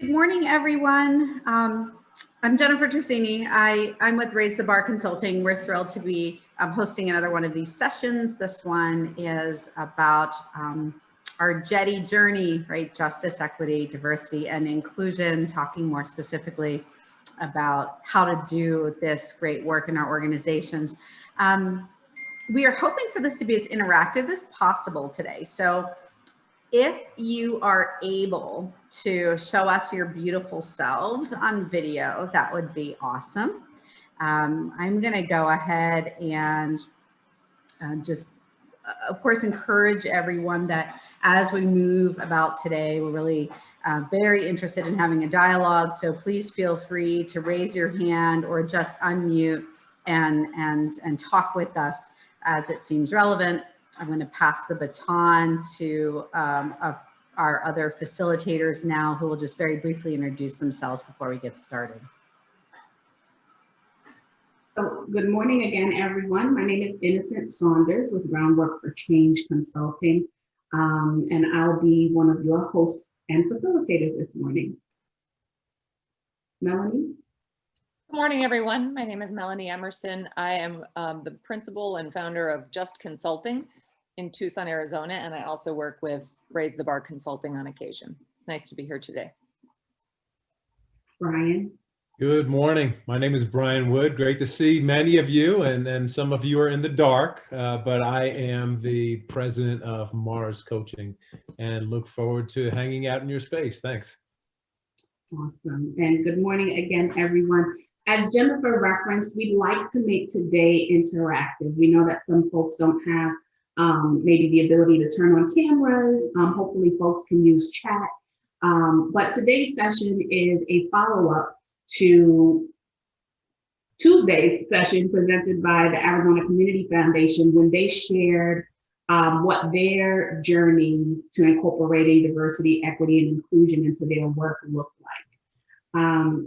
Good morning, everyone. I'm Jennifer Tersini. I'm with Raise the Bar Consulting. We're thrilled to be hosting another one of these sessions. This one is about our J.E.D.I journey, right? Justice, equity, diversity, and inclusion, talking more specifically about how to do this great work in our organizations. We are hoping for this to be as interactive as possible today. So if you are able to show us your beautiful selves on video, that would be awesome. I'm going to go ahead and just, of course, encourage everyone that as we move about today, we're really very interested in having a dialogue. So please feel free to raise your hand or just unmute and talk with us as it seems relevant. I'm going to pass the baton to our other facilitators now, who will just very briefly introduce themselves before we get started. So, good morning again, everyone. My name is Innocent Saunders with Groundwork for Change Consulting, and I'll be one of your hosts and facilitators this morning. Melanie? Good morning, everyone. My name is Melanie Emerson. I am the principal and founder of Just Consulting in Tucson, Arizona, and I also work with Raise the Bar Consulting on occasion. It's nice to be here today. Brian? Good morning. My name is Brian Wood. Great to see many of you, and some of you are in the dark, but I am the president of Mars Coaching and look forward to hanging out in your space. Thanks. Awesome. And good morning again, everyone. As Jennifer referenced, we'd like to make today interactive. We know that some folks don't have maybe the ability to turn on cameras. Hopefully folks can use chat. But today's session is a follow-up to Tuesday's session presented by the Arizona Community Foundation when they shared what their journey to incorporating diversity, equity, and inclusion into their work looked like.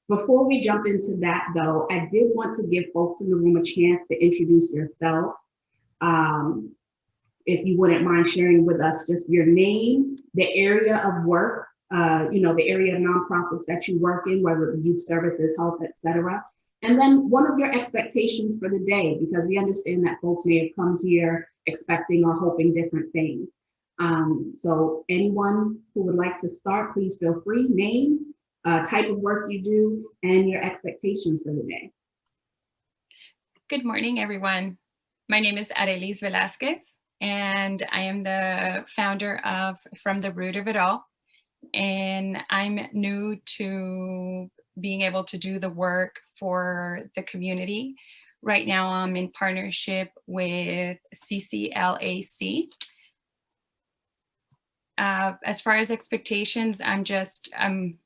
Before we jump into that, though, I did want to give folks in the room a chance to introduce yourselves. If you wouldn't mind sharing with us just your name, the area of work, the area of nonprofits that you work in, whether youth services, health, et cetera. And then one of your expectations for the day, because we understand that folks may have come here expecting or hoping different things. So anyone who would like to start, please feel free. Name, type of work you do, and your expectations for the day. Good morning, everyone. My name is Arelis Velasquez, and I am the founder of From the Root of It All. And I'm new to being able to do the work for the community. Right now, I'm in partnership with CCLAC. As far as expectations, I'm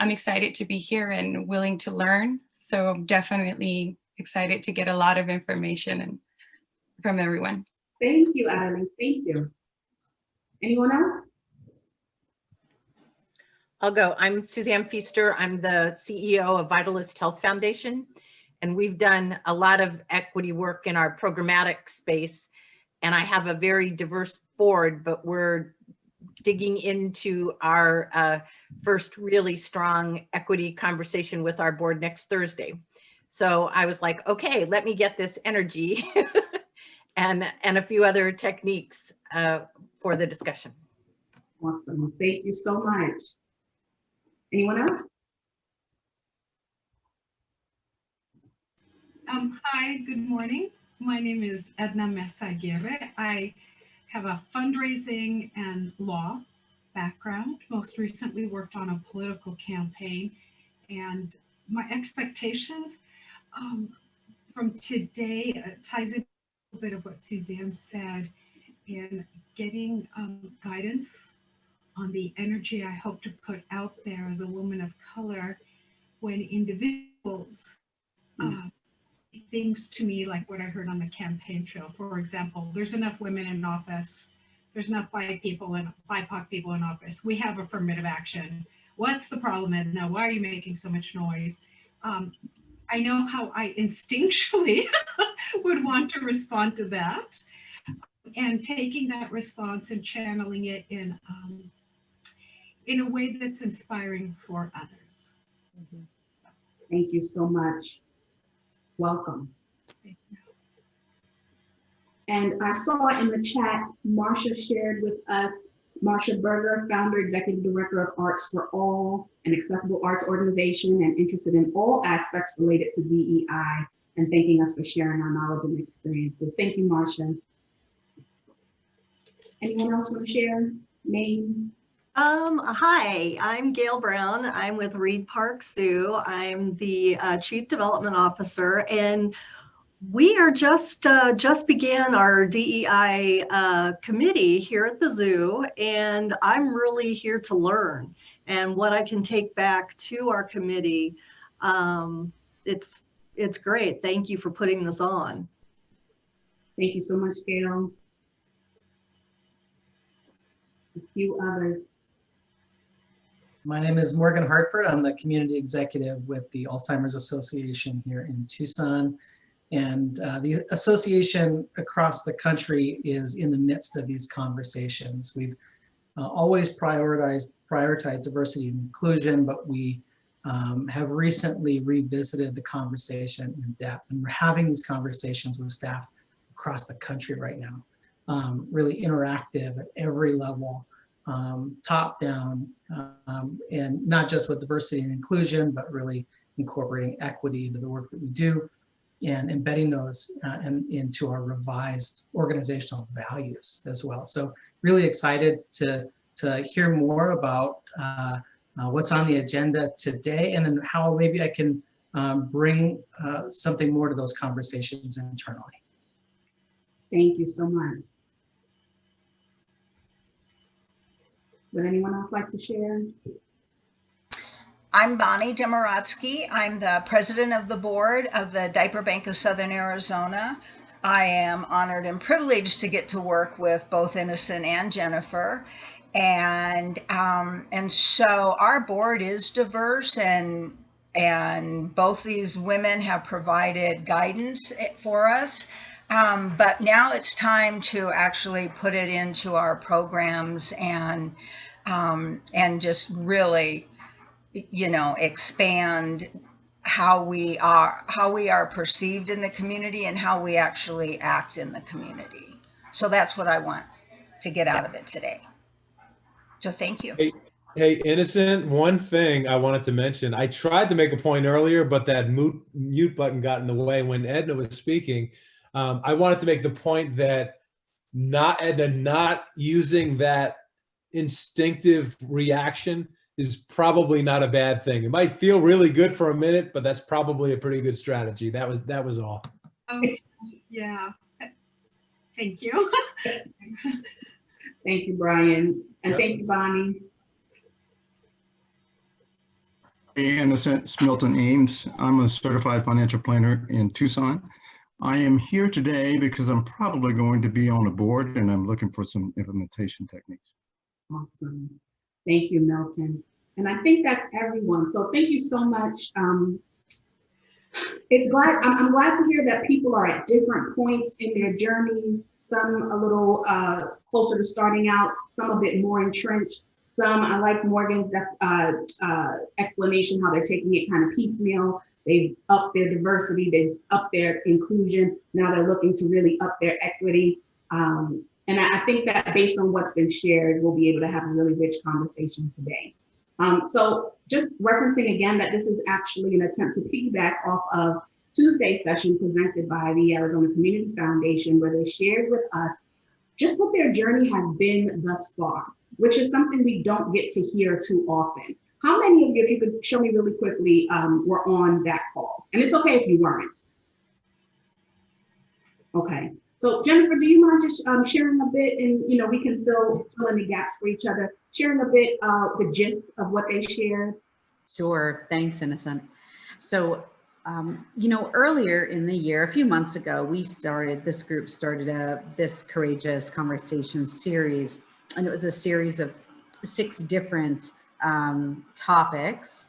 excited to be here and willing to learn. So I'm definitely excited to get a lot of information from everyone. Thank you, Adeline. Thank you. Anyone else? I'll go. I'm Suzanne Feaster. I'm the CEO of Vitalist Health Foundation, and we've done a lot of equity work in our programmatic space. And I have a very diverse board, but we're digging into our first really strong equity conversation with our board next Thursday. So I was like, okay, let me get this energy and a few other techniques for the discussion. Awesome. Thank you so much. Anyone else? Hi, good morning. My name is Edna Mesa Aguirre. I have a fundraising and law background. Most recently worked on a political campaign, and my expectations from today ties in a bit of what Suzanne said in getting guidance on the energy I hope to put out there as a woman of color when individuals say things to me like what I heard on the campaign trail. For example, there's enough women in office, there's enough BIPOC people in office, we have affirmative action. What's the problem, Edna? Why are you making so much noise? I know how I instinctually would want to respond to that, and taking that response and channeling it in a way that's inspiring for others. So, Thank you so much. Welcome. thank you. And I saw in the chat, Marsha shared with us, Marsha Berger, founder, executive director of Arts for All, an accessible arts organization and interested in all aspects related to DEI, and thanking us for sharing our knowledge and experiences. Thank you, Marsha. Anyone else want to share? Name? Hi, I'm Gail Brown. I'm with Reed Park Zoo. I'm the Chief Development Officer, and we are just began our DEI committee here at the zoo, and I'm really here to learn and what I can take back to our committee. It's great. Thank you for putting this on. Thank you so much, Gail. A few others. My name is Morgan Hartford. I'm the community executive with the Alzheimer's Association here in Tucson. And the association across the country is in the midst of these conversations. We've always prioritized diversity and inclusion, but we have recently revisited the conversation in depth. And we're having these conversations with staff across the country right now, really interactive at every level. Top down, and not just with diversity and inclusion, but really incorporating equity into the work that we do and embedding those into our revised organizational values as well. So really excited to hear more about what's on the agenda today, and then how maybe I can bring something more to those conversations internally. Thank you so much. Would anyone else like to share? I'm Bonnie Demaratsky. I'm the president of the board of the Diaper Bank of Southern Arizona. I am honored and privileged to get to work with both Innocent and Jennifer. And so our board is diverse, and both these women have provided guidance for us. But now it's time to actually put it into our programs and just really, you know, expand how we are perceived in the community and how we actually act in the community. So that's what I want to get out of it today. So thank you. Hey, Innocent, one thing I wanted to mention. I tried to make a point earlier, but that mute button got in the way when Edna was speaking. I wanted to make the point that Edna not using that instinctive reaction is probably not a bad thing. It might feel really good for a minute, but that's probably a pretty good strategy. That was all. Okay, yeah. Thank you. Thanks. Thank you, Brian. And thank you, Bonnie. Hey, Innocent, it's Milton Ames. I'm a certified financial planner in Tucson. I am here today because I'm probably going to be on a board, and I'm looking for some implementation techniques. Awesome. Thank you, Milton. And I think that's everyone. So thank you so much. I'm glad to hear that people are at different points in their journeys, some a little closer to starting out, some a bit more entrenched. Some, I like Morgan's explanation, how they're taking it kind of piecemeal. They've upped their diversity, they've upped their inclusion. Now they're looking to really up their equity. And I think that based on what's been shared, we'll be able to have a really rich conversation today. So just referencing again that this is actually an attempt to piggyback off of Tuesday's session presented by the Arizona Community Foundation, where they shared with us just what their journey has been thus far, which is something we don't get to hear too often. How many of you, if you could show me really quickly, were on that call? And it's okay if you weren't. Okay. So Jennifer, do you mind just sharing a bit, and we can fill in the gaps for each other, sharing a bit the gist of what they shared? Sure, thanks, Innocent. So, earlier in the year, a few months ago, this group started this Courageous Conversations series, and it was a series of 6 different topics.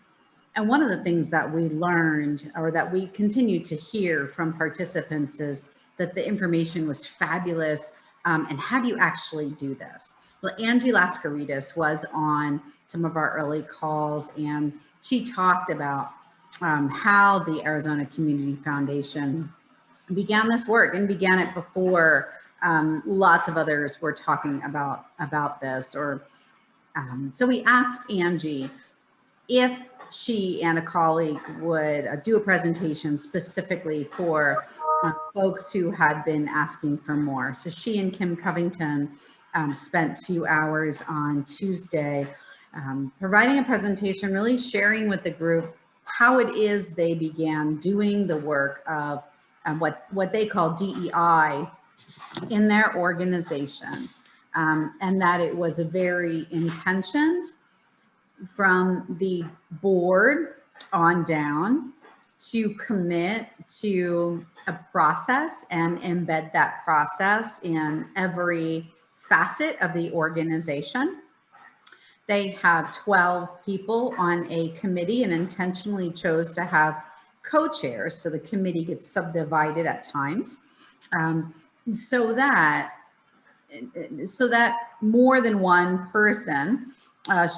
And one of the things that we learned, or that we continue to hear from participants, is that the information was fabulous, and how do you actually do this? Well, Angie Lascaridis was on some of our early calls, and she talked about how the Arizona Community Foundation began this work, and began it before lots of others were talking about this. So we asked Angie if she and a colleague would do a presentation specifically for folks who had been asking for more. So she and Kim Covington spent 2 hours on Tuesday providing a presentation, really sharing with the group how it is they began doing the work of what they call DEI in their organization, and that it was a very intentioned from the board on down to commit to a process and embed that process in every facet of the organization. They have 12 people on a committee and intentionally chose to have co-chairs, so the committee gets subdivided at times, so that more than one person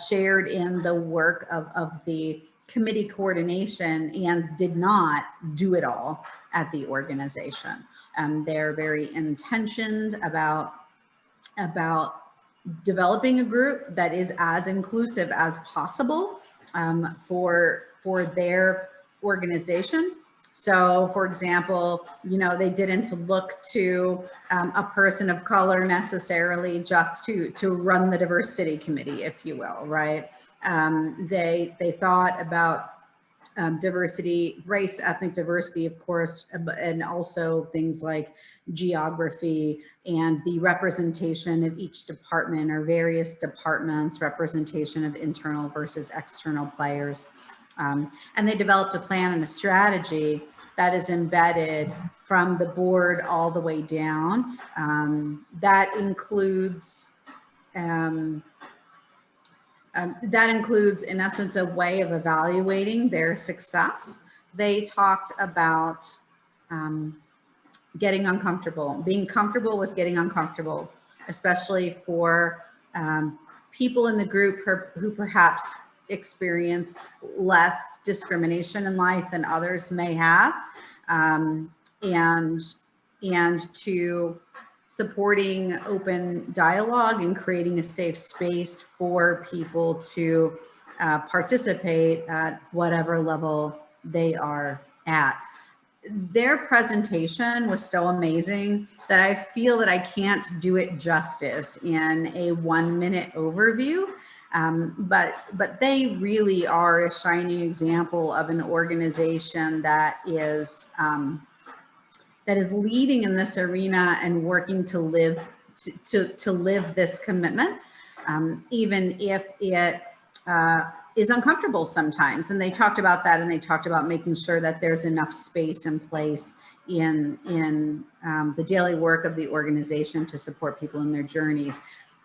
shared in the work of the committee coordination and did not do it all at the organization. They're very intentioned about developing a group that is as inclusive as possible for their organization. So, for example, they didn't look to a person of color necessarily just to run the diversity committee, if you will, right? They thought about diversity, race, ethnic diversity, of course, and also things like geography and the representation of each department or various departments, representation of internal versus external players. And they developed a plan and a strategy that is embedded from the board all the way down. That includes, in essence, a way of evaluating their success. They talked about getting uncomfortable, being comfortable with getting uncomfortable, especially for people in the group who perhaps experience less discrimination in life than others may have, and to supporting open dialogue and creating a safe space for people to participate at whatever level they are at. Their presentation was so amazing that I feel that I can't do it justice in a 1-minute overview. But they really are a shining example of an organization that is leading in this arena and working to live this commitment, even if it is uncomfortable sometimes. And they talked about that, and they talked about making sure that there's enough space in place in the daily work of the organization to support people in their journeys.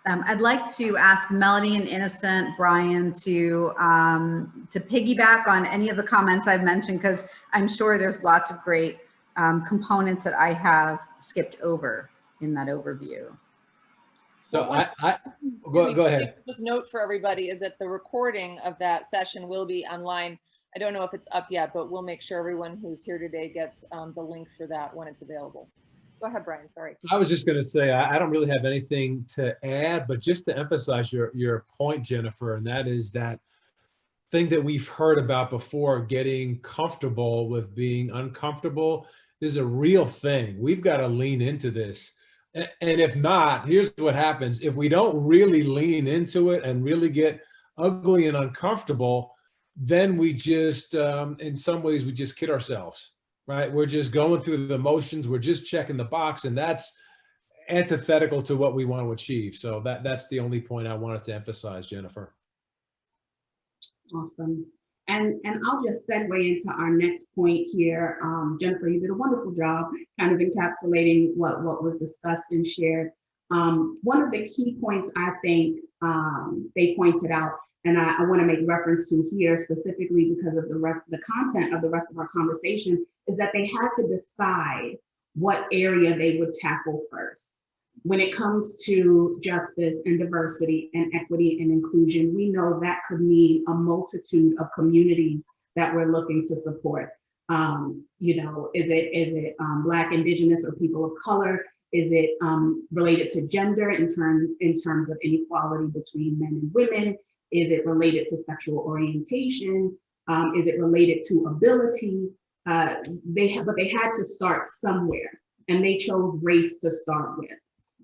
I'd like to ask Melanie and Innocent, Brian, to piggyback on any of the comments I've mentioned, because I'm sure there's lots of great components that I have skipped over in that overview. So go ahead. Just note for everybody is that the recording of that session will be online. I don't know if it's up yet, but we'll make sure everyone who's here today gets the link for that when it's available. Go ahead, Brian, sorry. I was just going to say, I don't really have anything to add, but just to emphasize your point, Jennifer, and that is that thing that we've heard about before, getting comfortable with being uncomfortable, is a real thing. We've got to lean into this. And if not, here's what happens. If we don't really lean into it and really get ugly and uncomfortable, then we just, in some ways, we just kid ourselves. Right? We're just going through the motions. We're just checking the box, and that's antithetical to what we want to achieve. So that's the only point I wanted to emphasize, Jennifer. Awesome. And I'll just segue into our next point here. Jennifer, you did a wonderful job kind of encapsulating what was discussed and shared. One of the key points I think they pointed out, and I want to make reference to here specifically because of the content of the rest of our conversation, is that they had to decide what area they would tackle first. when it comes to justice and diversity and equity and inclusion, we know that could mean a multitude of communities that we're looking to support. You know, is it Black, Indigenous, or people of color? Is it related to gender in terms of inequality between men and women? Is it related to sexual orientation? Is it related to ability? But they had to start somewhere, and they chose race to start with.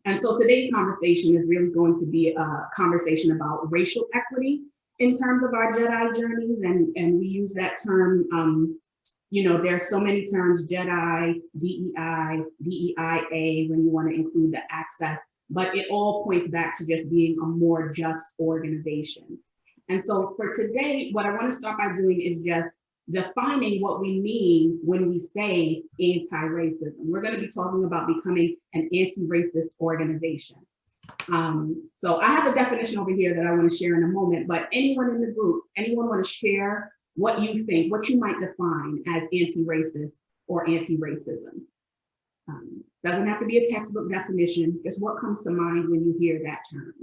And so today's conversation is really going to be a conversation about racial equity in terms of our J.E.D.I journeys, and we use that term. You know, there's so many terms: J.E.D.I, D.E.I, D.E.I.A, when you want to include the access, but it all points back to just being a more just organization. And so for today, what I want to start by doing is just defining what we mean when we say anti-racism. We're going to be talking about becoming an anti-racist organization. So I have a definition over here that I want to share in a moment, but anyone in the group, anyone want to share what you think, what you might define as anti-racist or anti-racism? Doesn't have to be a textbook definition, just what comes to mind when you hear that term.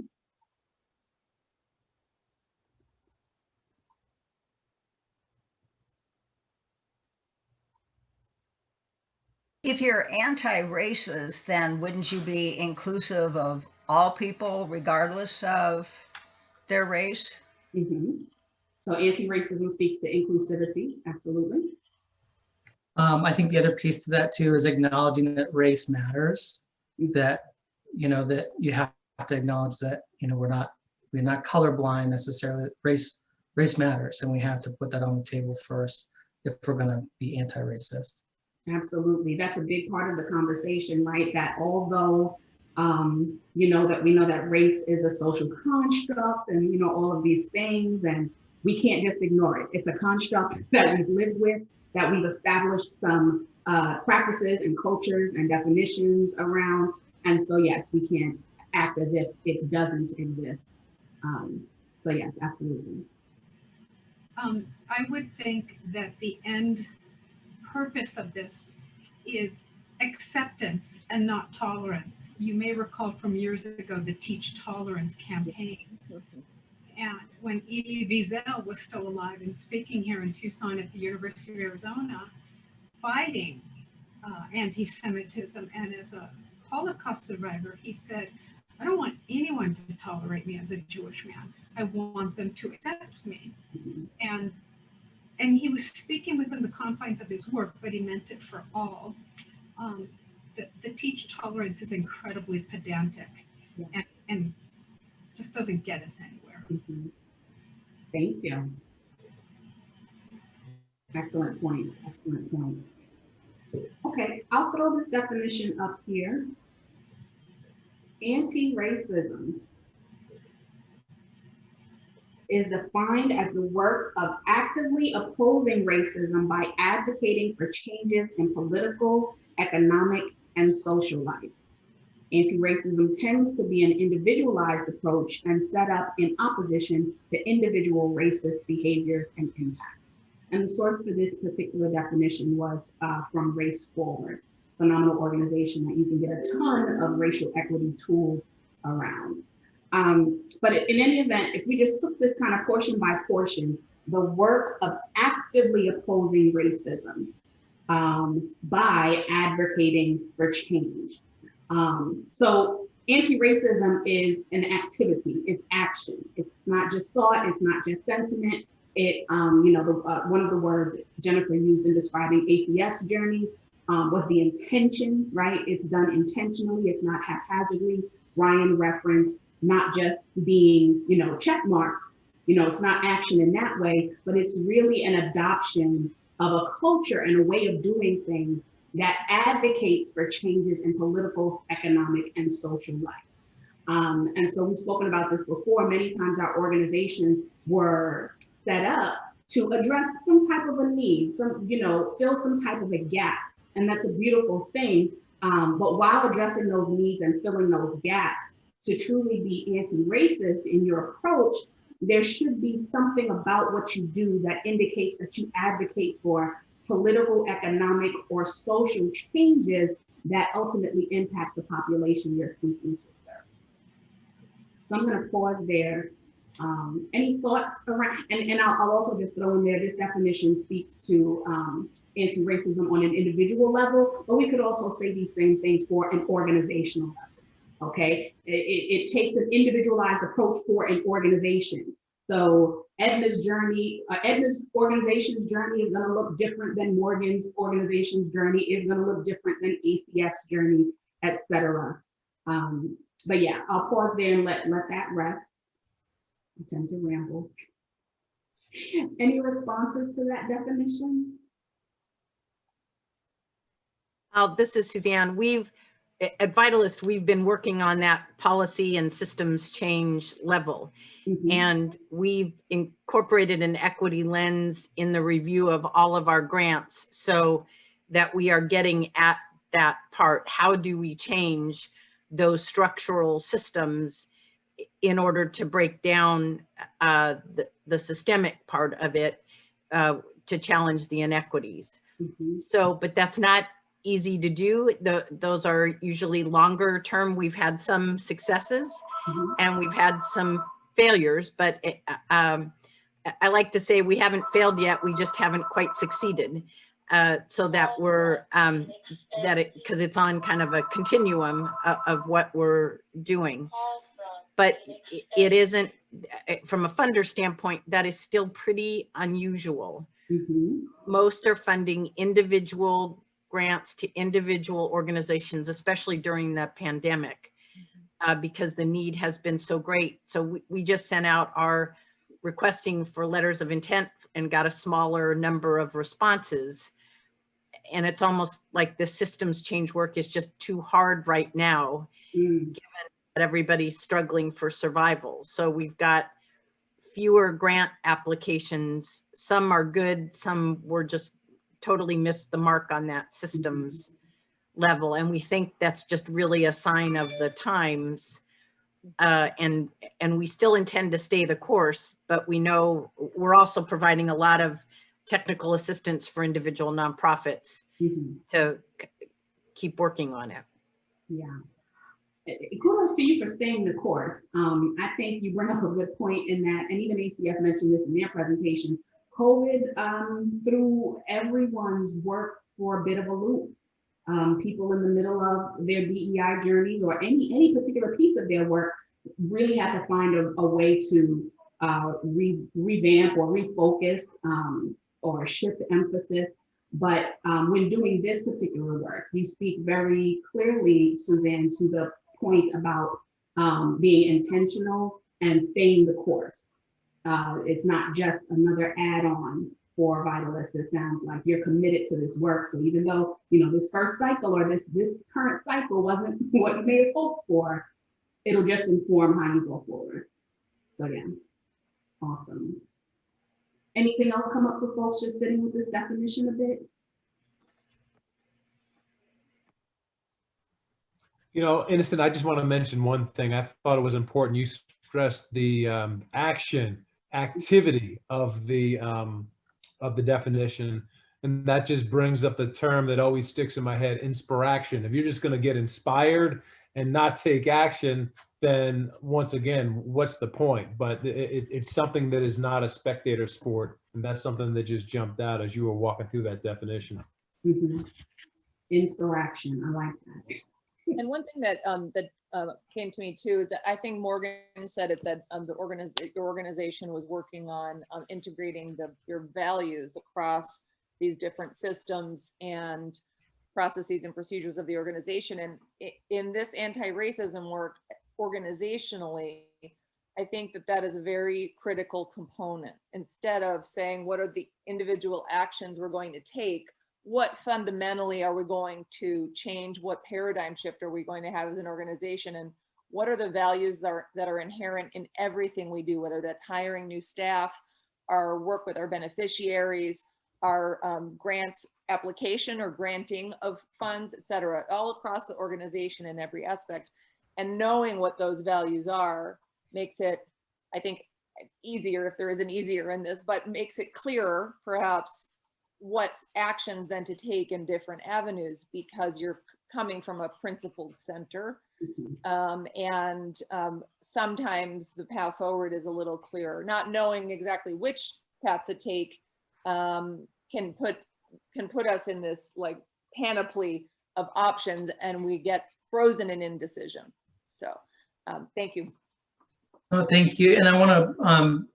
If you're anti-racist, then wouldn't you be inclusive of all people regardless of their race? Mm-hmm. So anti-racism speaks to inclusivity, absolutely. I think the other piece to that too is acknowledging that race matters, that, you know, that you have to acknowledge that, you know, we're not colorblind necessarily. Race matters, and we have to put that on the table first if we're going to be anti-racist. Absolutely, that's a big part of the conversation, right? That although, you know, that we know that race is a social construct and, you know, all of these things, and we can't just ignore it. It's a construct that we've lived with, that we've established some practices and cultures and definitions around. And so, yes, we can't act as if it doesn't exist. So yes, absolutely. I would think that the end purpose of this is acceptance and not tolerance. You may recall from years ago the Teach Tolerance campaigns. And when Elie Wiesel was still alive and speaking here in Tucson at the University of Arizona, fighting anti-Semitism, and as a Holocaust survivor, he said, I don't want anyone to tolerate me as a Jewish man. I want them to accept me. And he was speaking within the confines of his work, but he meant it for all. The Teach Tolerance is incredibly pedantic, and just doesn't get us anywhere. Mm-hmm. Thank you. Excellent points, excellent points. Okay, I'll throw this definition up here. Anti-racism is defined as the work of actively opposing racism by advocating for changes in political, economic, and social life. Anti-racism tends to be an individualized approach and set up in opposition to individual racist behaviors and impacts. And the source for this particular definition was from Race Forward, phenomenal organization that you can get a ton of racial equity tools around. But in any event, if we just took this kind of portion by portion, the work of actively opposing racism by advocating for change. So anti-racism is an activity, it's action. It's not just thought, it's not just sentiment. It, you know, one of the words Jennifer used in describing ACF's journey was the intention, right? It's done intentionally, it's not haphazardly. Ryan referenced not just being, you know, check marks, you know, it's not action in that way, but it's really an adoption of a culture and a way of doing things that advocates for changes in political, economic, and social life. And so we've spoken about this before. Many times our organizations were set up to address some type of a need, some, you know, fill some type of a gap. And that's a beautiful thing. But while addressing those needs and filling those gaps, to truly be anti-racist in your approach, there should be something about what you do that indicates that you advocate for political, economic, or social changes that ultimately impact the population you're seeking to serve. So I'm going to pause there. Any thoughts around, and I'll also just throw in there, this definition speaks to anti-racism on an individual level, but we could also say these same things for an organizational level, okay? It takes an individualized approach for an organization. So Edna's journey, Edna's organization's journey is gonna look different than Morgan's organization's journey, is gonna look different than ACF's journey, et cetera. But yeah, I'll pause there and let that rest. I tend to ramble. Any responses to that definition? This is Suzanne. At Vitalist, we've been working on that policy and systems change level. And we've incorporated an equity lens in the review of all of our grants so that we are getting at that part. How do we change those structural systems in order to break down the systemic part of it to challenge the inequities? So, but that's not easy to do. Those are usually longer term. We've had some successes and we've had some failures, but I like to say we haven't failed yet, we just haven't quite succeeded. So that we're, because it's on kind of a continuum of what we're doing. But it isn't, from a funder standpoint, that is still pretty unusual. Most are funding individual grants to individual organizations, especially during the pandemic, because the need has been so great. So we just sent out our requesting for letters of intent and got a smaller number of responses. And it's almost like the systems change work is just too hard right now, given that everybody's struggling for survival. So we've got fewer grant applications. Some are good, some were just totally missed the mark on that systems level. And we think that's just really a sign of the times. And we still intend to stay the course, but we know we're also providing a lot of technical assistance for individual nonprofits to keep working on it. Yeah. Kudos to you for staying the course. I think you bring up a good point in that, and even ACF mentioned this in their presentation, COVID threw everyone's work for a bit of a loop. People in the middle of their DEI journeys or any particular piece of their work really had to find a way to revamp or refocus or shift emphasis. But when doing this particular work, you speak very clearly, Suzanne, to the point about being intentional and staying the course. It's not just another add-on for Vitalist. It sounds like you're committed to this work. So even though, you know, this first cycle or this current cycle wasn't what you may have hoped for, it'll just inform how you go forward. So yeah, awesome. Anything else come up for folks just sitting with this definition a bit? You know, Innocent, I just want to mention one thing. I thought it was important. You stressed the activity of the definition, and that just brings up the term that always sticks in my head: inspiration. If you're just going to get inspired and not take action, then once again, what's the point? But it's something that is not a spectator sport, and that's something that just jumped out as you were walking through that definition. Inspiration, I like that. And one thing that came to me too is that I think Morgan said it, that your organization was working on integrating your values across these different systems and processes and procedures of the organization. And in this anti-racism work organizationally, I think that is a very critical component. Instead of saying what are the individual actions we're going to take, what fundamentally are we going to change? What paradigm shift are we going to have as an organization? And what are the values that are inherent in everything we do, whether that's hiring new staff, our work with our beneficiaries, our grants application or granting of funds, et cetera, all across the organization in every aspect. And knowing what those values are makes it, I think, easier, if there is an easier in this, but makes it clearer, perhaps, what actions then to take in different avenues, because you're coming from a principled center. Mhm. Sometimes the path forward is a little clearer. Not knowing exactly which path to take can put us in this like panoply of options, and we get frozen in indecision. So thank you. Oh, thank you. And I want to,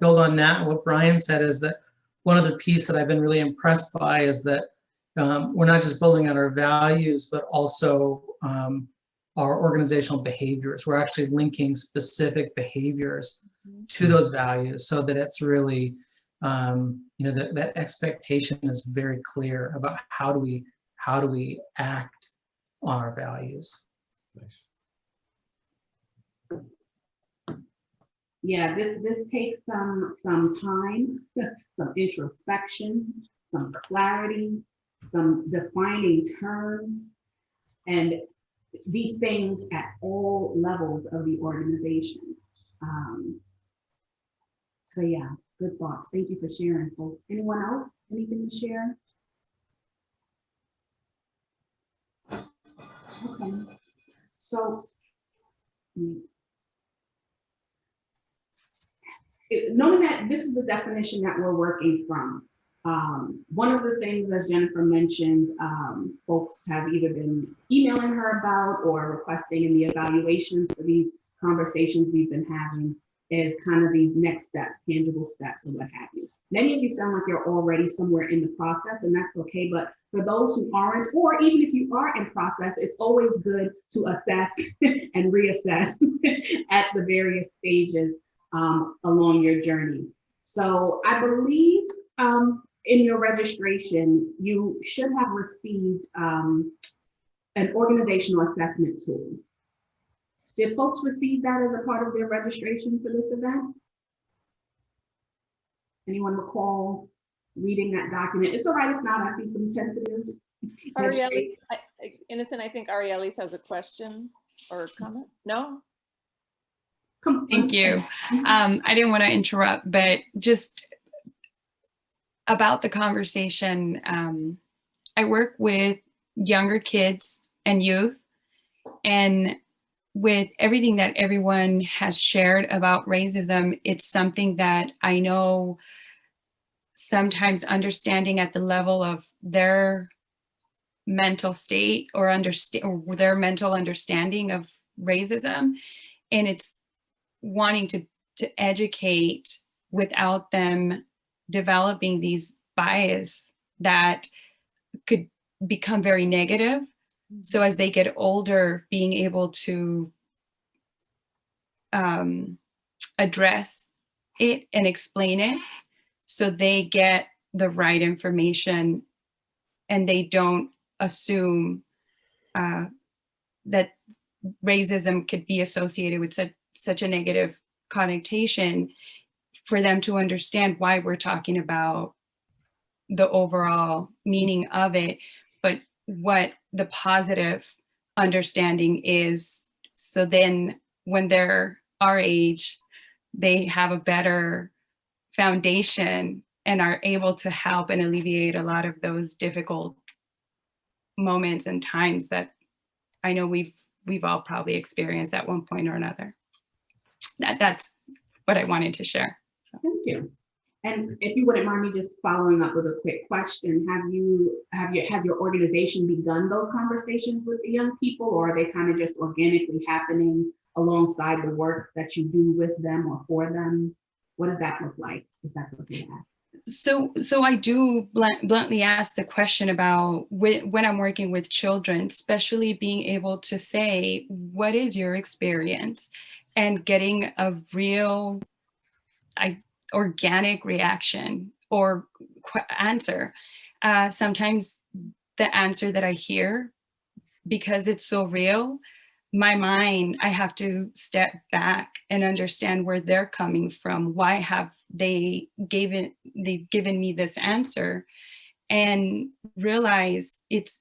build on that. What Brian said is that one other piece that I've been really impressed by is that we're not just building on our values, but also our organizational behaviors. We're actually linking specific behaviors to those values so that it's really, that expectation is very clear about how do we act on our values. Nice. Yeah, this takes some time, some introspection, some clarity, some defining terms, and these things at all levels of the organization. So yeah, good thoughts. Thank you for sharing, folks. Anyone else? Anything to share? Okay. So knowing that this is the definition that we're working from, one of the things, as Jennifer mentioned, folks have either been emailing her about or requesting in the evaluations for these conversations we've been having is kind of these next steps, tangible steps, or what have you. Many of you sound like you're already somewhere in the process, and that's okay. But for those who aren't, or even if you are in process, it's always good to assess and reassess at the various stages along your journey. So I believe in your registration, you should have received an organizational assessment tool. Did folks receive that as a part of their registration for this event? Anyone recall reading that document? It's all right if not, I see some tentative. Arielle, Innocent, I think Arielle has a question or a comment. No? Thank you. I didn't want to interrupt, but just about the conversation, I work with younger kids and youth, and with everything that everyone has shared about racism, it's something that I know sometimes understanding at the level of their mental state or their mental understanding of racism, and it's wanting to educate without them developing these bias that could become very negative. So as they get older, being able to address it and explain it so they get the right information and they don't assume that racism could be associated with such a negative connotation, for them to understand why we're talking about the overall meaning of it, but what the positive understanding is. So then when they're our age, they have a better foundation and are able to help and alleviate a lot of those difficult moments and times that I know we've all probably experienced at one point or another. That's what I wanted to share. So. Thank you. And if you wouldn't mind me just following up with a quick question, has your organization begun those conversations with the young people, or are they kind of just organically happening alongside the work that you do with them or for them? What does that look like, if that's okay to ask? So I do bluntly ask the question about when I'm working with children, especially being able to say, what is your experience? And getting a real organic reaction or answer. Sometimes the answer that I hear, because it's so real, my mind, I have to step back and understand where they're coming from. Why have they've given me this answer, and realize it's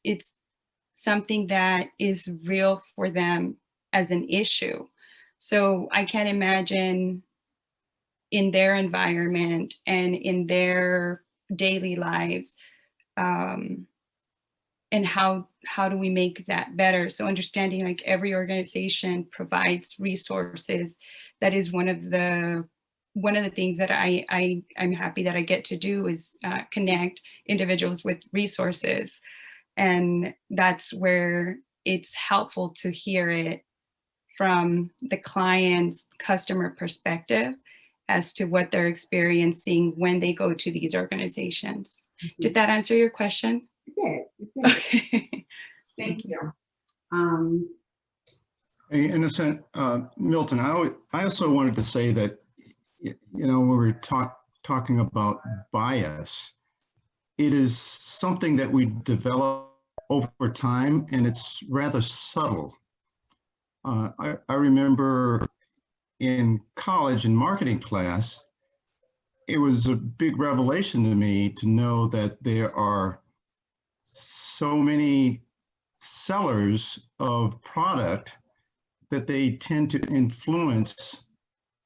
something that is real for them as an issue. So I can imagine in their environment and in their daily lives, and how do we make that better? So understanding like every organization provides resources. That is one of the things that I'm happy that I get to do is connect individuals with resources. And that's where it's helpful to hear it from the client's customer perspective as to what they're experiencing when they go to these organizations. Mm-hmm. Did that answer your question? It did. Okay. Thank you. Hey, Innocent, Milton, I also wanted to say that, you know, when we're talking about bias, it is something that we develop over time, and it's rather subtle. I remember in college in marketing class, it was a big revelation to me to know that there are so many sellers of product that they tend to influence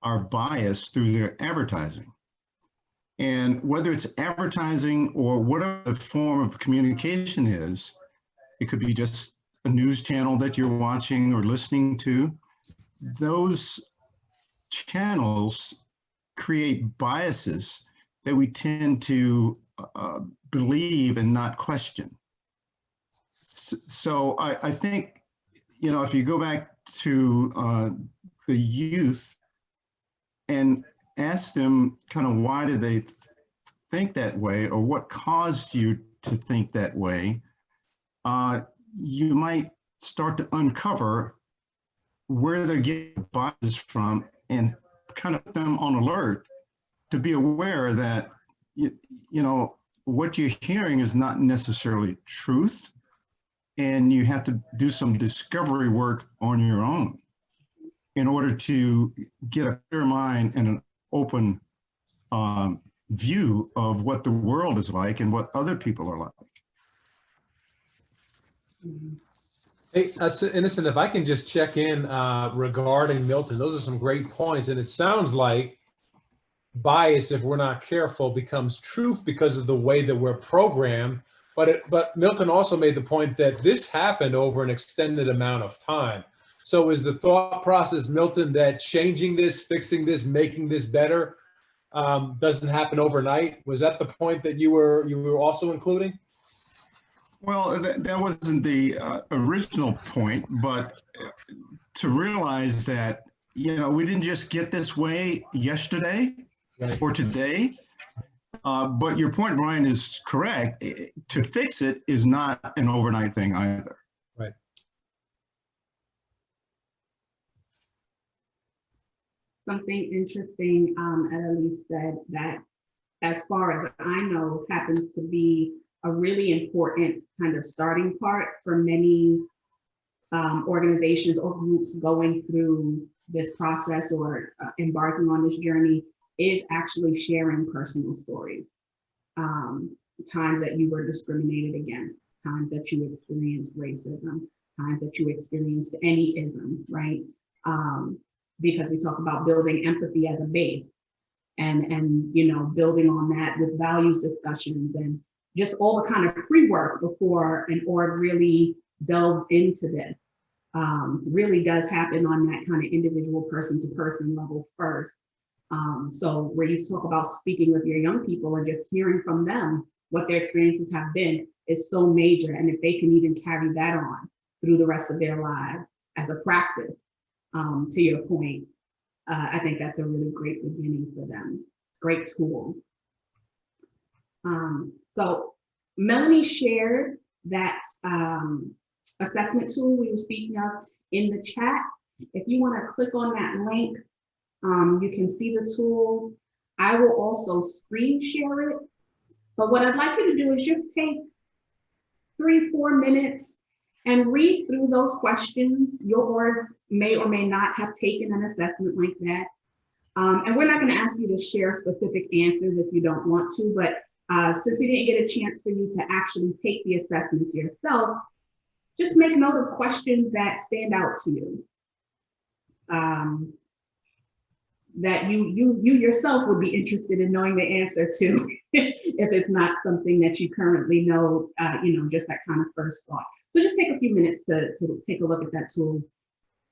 our bias through their advertising. And whether it's advertising or whatever the form of communication is, it could be just a news channel that you're watching or listening to. Those channels create biases that we tend to believe and not question. So I think, you know, if you go back to the youth and ask them kind of why did they think that way, or what caused you to think that way, you might start to uncover where they're getting biases from and kind of put them on alert to be aware that, you know, what you're hearing is not necessarily truth, and you have to do some discovery work on your own in order to get a clear mind and an open view of what the world is like and what other people are like. Hey, Innocent, if I can just check in regarding Milton, those are some great points. And it sounds like bias, if we're not careful, becomes truth because of the way that we're programmed. But Milton also made the point that this happened over an extended amount of time. So is the thought process, Milton, that changing this, fixing this, making this better doesn't happen overnight? Was that the point that you were also including? Well, that wasn't the original point, but to realize that, you know, we didn't just get this way yesterday or today. But your point, Brian, is correct. To fix it is not an overnight thing either. Right. Something interesting, Annalise said that, as far as I know, happens to be a really important kind of starting part for many organizations or groups going through this process or embarking on this journey, is actually sharing personal stories. Times that you were discriminated against, times that you experienced racism, times that you experienced any ism, right? Because we talk about building empathy as a base and you know, building on that with values discussions and just all the kind of pre-work before an org really delves into this. Really does happen on that kind of individual person-to-person level first. So where you talk about speaking with your young people and just hearing from them what their experiences have been is so major. And if they can even carry that on through the rest of their lives as a practice, to your point, I think that's a really great beginning for them. Great tool. So Melanie shared that assessment tool we were speaking of in the chat. If you want to click on that link, you can see the tool. I will also screen share it. But what I'd like you to do is just take 3-4 minutes and read through those questions. Your orgs may or may not have taken an assessment like that. And we're not going to ask you to share specific answers if you don't want to, but since we didn't get a chance for you to actually take the assessment yourself, just make note of questions that stand out to you. That you yourself would be interested in knowing the answer to if it's not something that you currently know, just that kind of first thought. So just take a few minutes to take a look at that tool.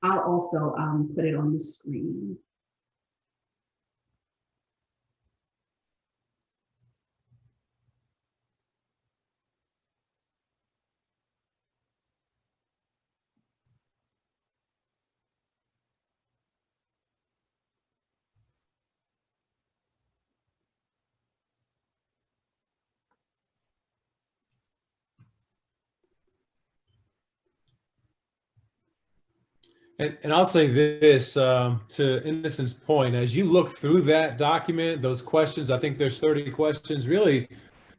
I'll also put it on the screen. And I'll say this to Innocent's point, as you look through that document, those questions, I think there's 30 questions, really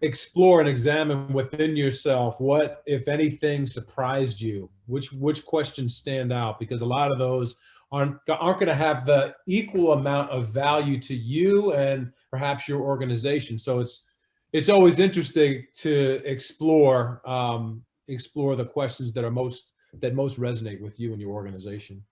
explore and examine within yourself what, if anything, surprised you, which questions stand out, because a lot of those aren't going to have the equal amount of value to you and perhaps your organization. So it's always interesting to explore the questions that most resonate with you and your organization.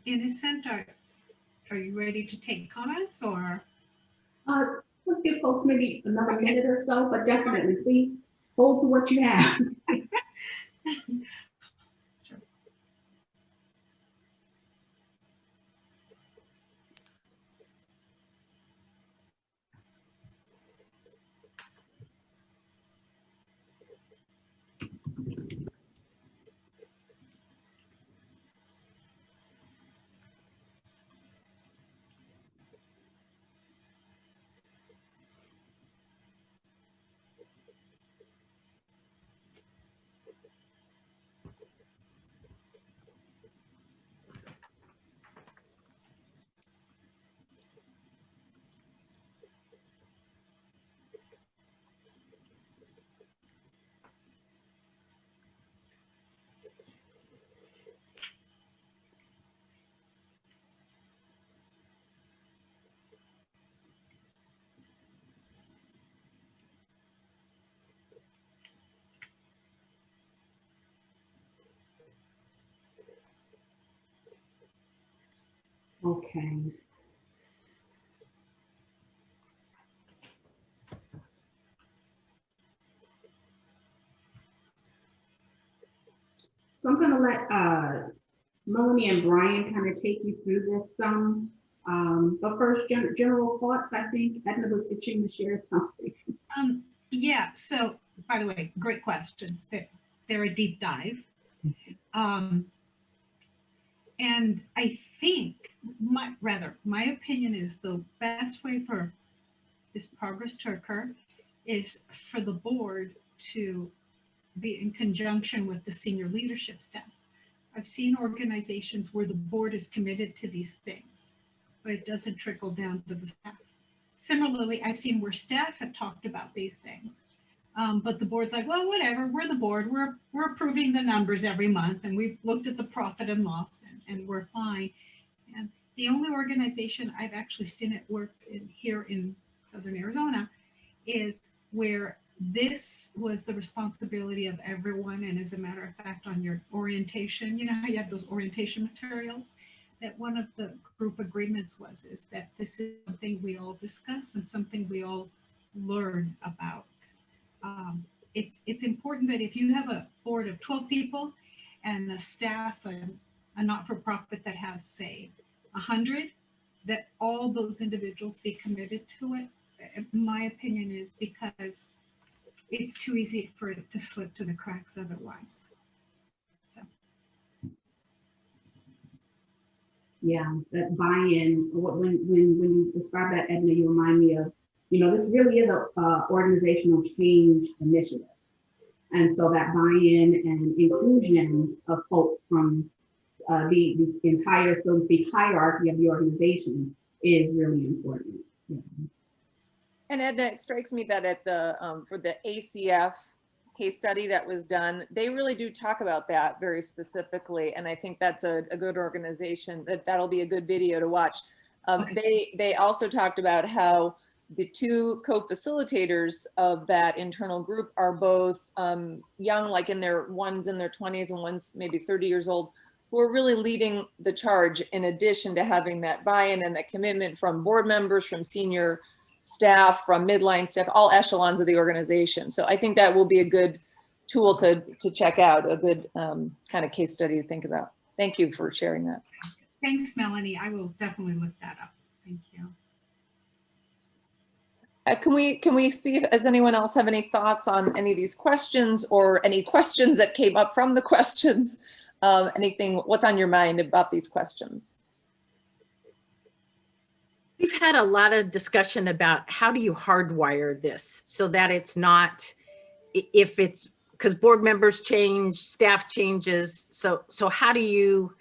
Innocent, are you ready to take comments or? Let's give folks maybe another minute or so, but definitely please hold to what you have. Okay. So I'm going to let Melanie and Brian kind of take you through this some. But first, general thoughts. I think Edna was itching to share something. Yeah, so by the way, great questions. They're a deep dive. And I think, my opinion is the best way for this progress to occur is for the board to be in conjunction with the senior leadership staff. I've seen organizations where the board is committed to these things, but it doesn't trickle down to the staff. Similarly, I've seen where staff have talked about these things, but the board's like, well, whatever, we're the board, we're approving the numbers every month, and we've looked at the profit and loss, and we're fine. And the only organization I've actually seen it work here in Southern Arizona is where this was the responsibility of everyone. And as a matter of fact, on your orientation, you know how you have those orientation materials, that one of the group agreements is that this is something we all discuss and something we all learn about. It's important that if you have a board of 12 people and a staff, a not-for-profit that has, say, 100, that all those individuals be committed to it. My opinion is because it's too easy for it to slip to the cracks otherwise. So. Yeah, that buy-in. When you describe that, Edna, you remind me of, this really is a organizational change initiative. And so that buy-in and inclusion of folks from the entire, so to speak, hierarchy of the organization is really important. Yeah. And Edna, it strikes me that at the for the ACF case study that was done, they really do talk about that very specifically. And I think that's a good organization, that'll be a good video to watch. They also talked about how the two co-facilitators of that internal group are both young, like one's in their 20s and one's maybe 30 years old, who are really leading the charge in addition to having that buy-in and that commitment from board members, from senior staff, from midline staff, all echelons of the organization. So I think that will be a good tool to check out, a good kind of case study to think about. Thank you for sharing that. Thanks, Melanie. I will definitely look that up. Thank you. Can we see, does anyone else have any thoughts on any of these questions or any questions that came up from the questions? Anything, what's on your mind about these questions? We've had a lot of discussion about how do you hardwire this so that it's not, if it's, because board members change, staff changes. So how do you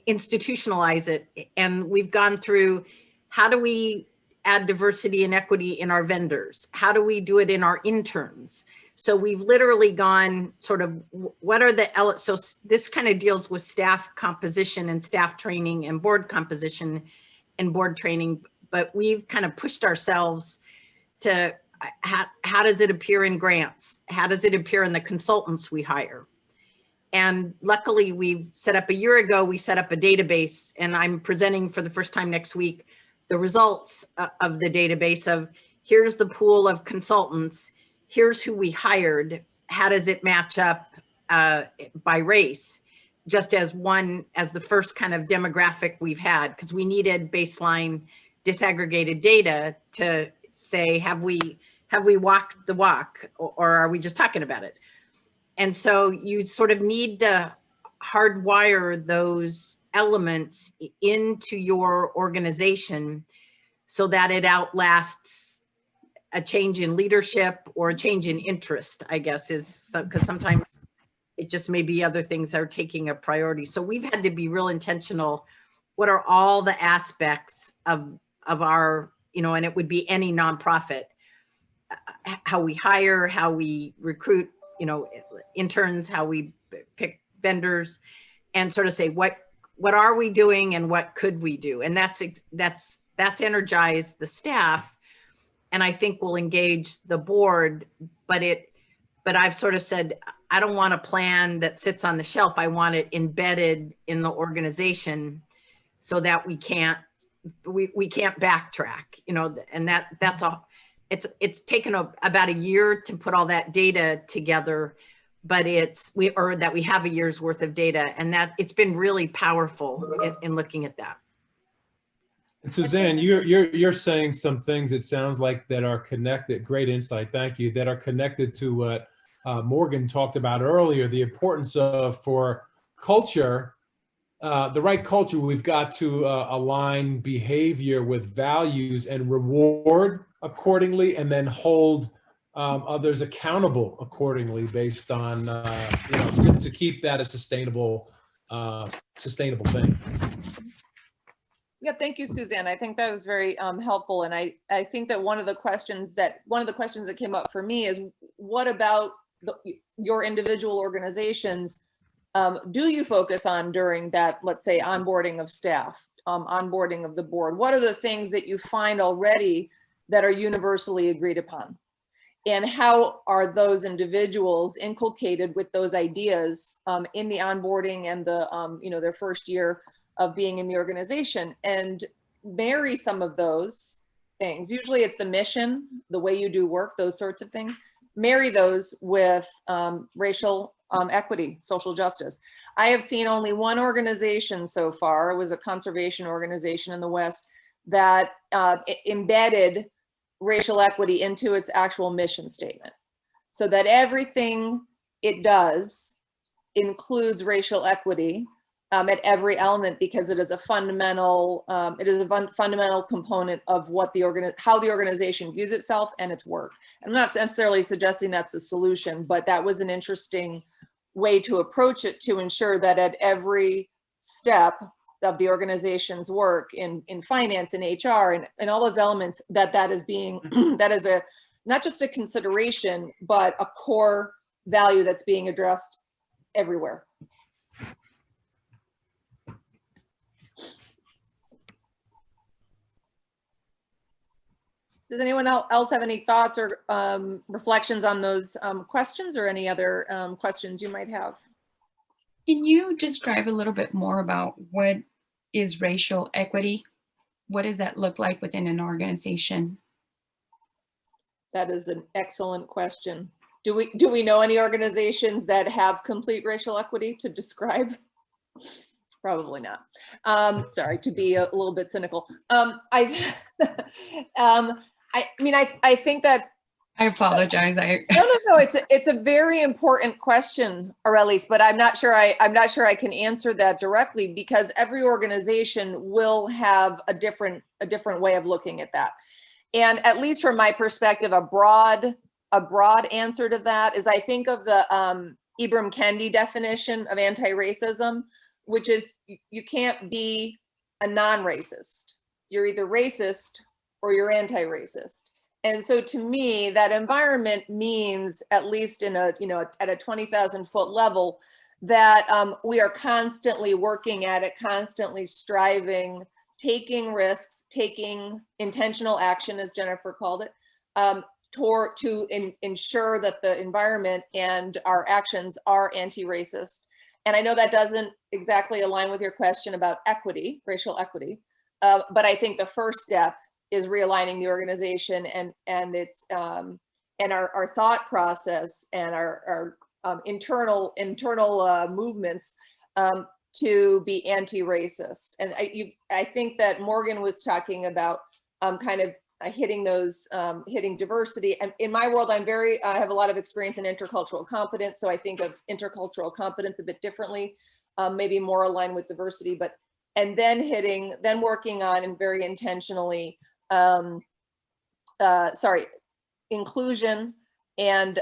institutionalize it? And we've gone through, how do we add diversity and equity in our vendors? How do we do it in our interns? So we've literally gone sort of, what are the, so this kind of deals with staff composition and staff training and board composition and board training, but we've kind of pushed ourselves to how does it appear in grants? How does it appear in the consultants we hire? And luckily we've set up, a year ago, we set up a database, and I'm presenting for the first time next week the results of the database of, here's the pool of consultants, here's who we hired, how does it match up by race? Just as the first kind of demographic we've had, because we needed baseline disaggregated data to say, have we walked the walk, or are we just talking about it? And so you sort of need to hardwire those elements into your organization so that it outlasts a change in leadership or a change in interest, I guess, is because sometimes it just may be other things that are taking a priority. So we've had to be real intentional. What are all the aspects of our, and it would be any nonprofit, how we hire, how we recruit, interns, how we pick vendors, and sort of say, what are we doing and what could we do? And that's energized the staff, and I think will engage the board, but I've sort of said, I don't want a plan that sits on the shelf. I want it embedded in the organization so that we can't backtrack, and that's all. It's taken about a year to put all that data together, but we have a year's worth of data, and that it's been really powerful in looking at that. And Suzanne, you're saying some things, it sounds like, that are connected. Great insight, thank you. That are connected to what Morgan talked about earlier, the importance of, for culture, the right culture, we've got to align behavior with values and reward accordingly, and then hold others accountable accordingly based on, to keep that a sustainable thing. Yeah, thank you, Suzanne. I think that was very helpful. And I think that one of the questions that came up for me is, what about your individual organizations do you focus on during that, let's say, onboarding of staff, onboarding of the board? What are the things that you find already that are universally agreed upon? And how are those individuals inculcated with those ideas in the onboarding and the, their first year of being in the organization, and marry some of those things? Usually it's the mission, the way you do work, those sorts of things. Marry those with racial equity, social justice. I have seen only one organization so far. It was a conservation organization in the West that embedded racial equity into its actual mission statement, so that everything it does includes racial equity at every element, because it is a fundamental fundamental component of what how the organization views itself and its work. I'm not necessarily suggesting that's a solution, but that was an interesting way to approach it, to ensure that at every step of the organization's work in finance and HR and all those elements, that is being that is not just a consideration, but a core value that's being addressed everywhere. Does anyone else have any thoughts or reflections on those questions, or any other questions you might have? Can you describe a little bit more about what is racial equity? What does that look like within an organization? That is an excellent question. Do we know any organizations that have complete racial equity to describe? Probably not. Sorry to be a little bit cynical. I think that. I apologize. No. It's a very important question, Aurelis, but I'm not sure I can answer that directly, because every organization will have a different way of looking at that. And at least from my perspective, a broad answer to that is, I think of the Ibram Kendi definition of anti-racism, which is you can't be a non-racist. You're either racist or you're anti-racist. And so to me, that environment means, at least in at a 20,000 foot level, that we are constantly working at it, constantly striving, taking risks, taking intentional action, as Jennifer called it, to ensure that the environment and our actions are anti-racist. And I know that doesn't exactly align with your question about equity, racial equity, but I think the first step is realigning the organization and its and our thought process and our internal movements to be anti-racist. And I think that Morgan was talking about kind of hitting diversity. And in my world, I have a lot of experience in intercultural competence, so I think of intercultural competence a bit differently, maybe more aligned with diversity, and then working on, and very intentionally, inclusion and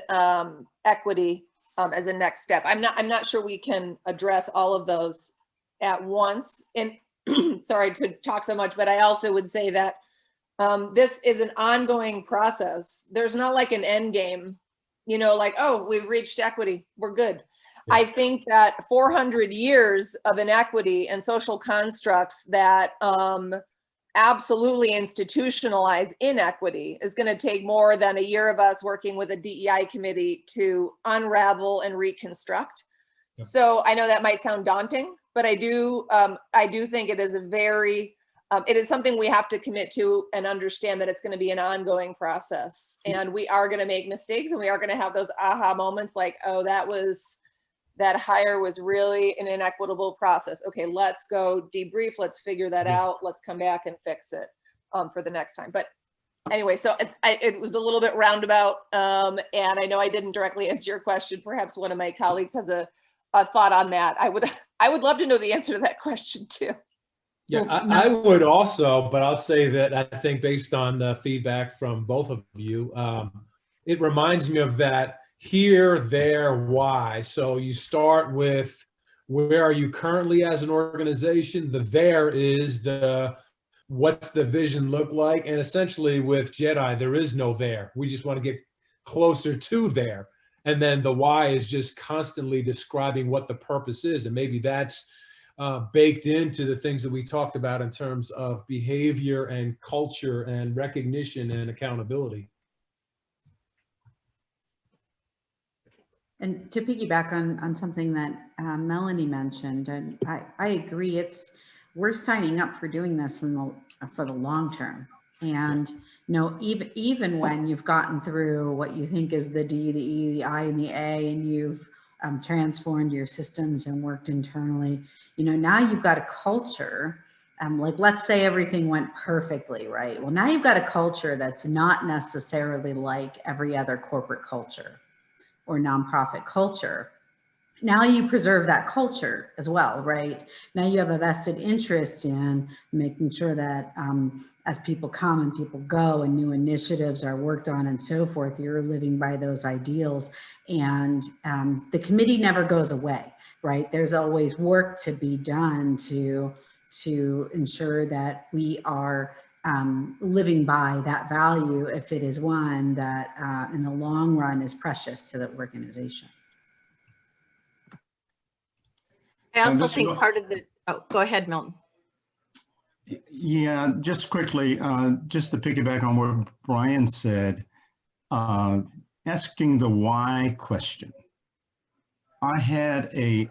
equity as a next step. I'm not sure we can address all of those at once. And sorry to talk so much, but I also would say that this is an ongoing process. There's not like an end game, like, oh, we've reached equity, we're good. Yeah. I think that 400 years of inequity and social constructs that absolutely institutionalize inequity is going to take more than a year of us working with a DEI committee to unravel and reconstruct. Yeah. So I know that might sound daunting, but I do think it is it is something we have to commit to and understand that it's going to be an ongoing process. And we are going to make mistakes, and we are going to have those aha moments like, oh, that hire was really an inequitable process. Okay, let's go debrief, let's figure that out, let's come back and fix it for the next time. But anyway, so it was a little bit roundabout, and I know I didn't directly answer your question. Perhaps one of my colleagues has a thought on that. I would love to know the answer to that question too. Yeah, I would also, but I'll say that I think based on the feedback from both of you, it reminds me of that here, there, why. So you start with where are you currently as an organization? The there is what's the vision look like? And essentially with J.E.D.I, there is no there. We just want to get closer to there. And then the why is just constantly describing what the purpose is. And maybe that's baked into the things that we talked about in terms of behavior and culture and recognition and accountability. And to piggyback on something that Melanie mentioned, and I agree, we're signing up for doing this for the long term. And even when you've gotten through what you think is the D, the E, the I, and the A, and you've transformed your systems and worked internally, now you've got a culture. Like, let's say everything went perfectly, right? Well, now you've got a culture that's not necessarily like every other corporate culture or nonprofit culture. Now you preserve that culture as well, right? Now you have a vested interest in making sure that as people come and people go and new initiatives are worked on and so forth, you're living by those ideals. And the committee never goes away, right? There's always work to be done to ensure that we are living by that value, if it is one that in the long run is precious to the organization. I also this think will- part of the, oh, go ahead, Milton. Yeah, just quickly, just to piggyback on what Brian said, asking the why question. I had a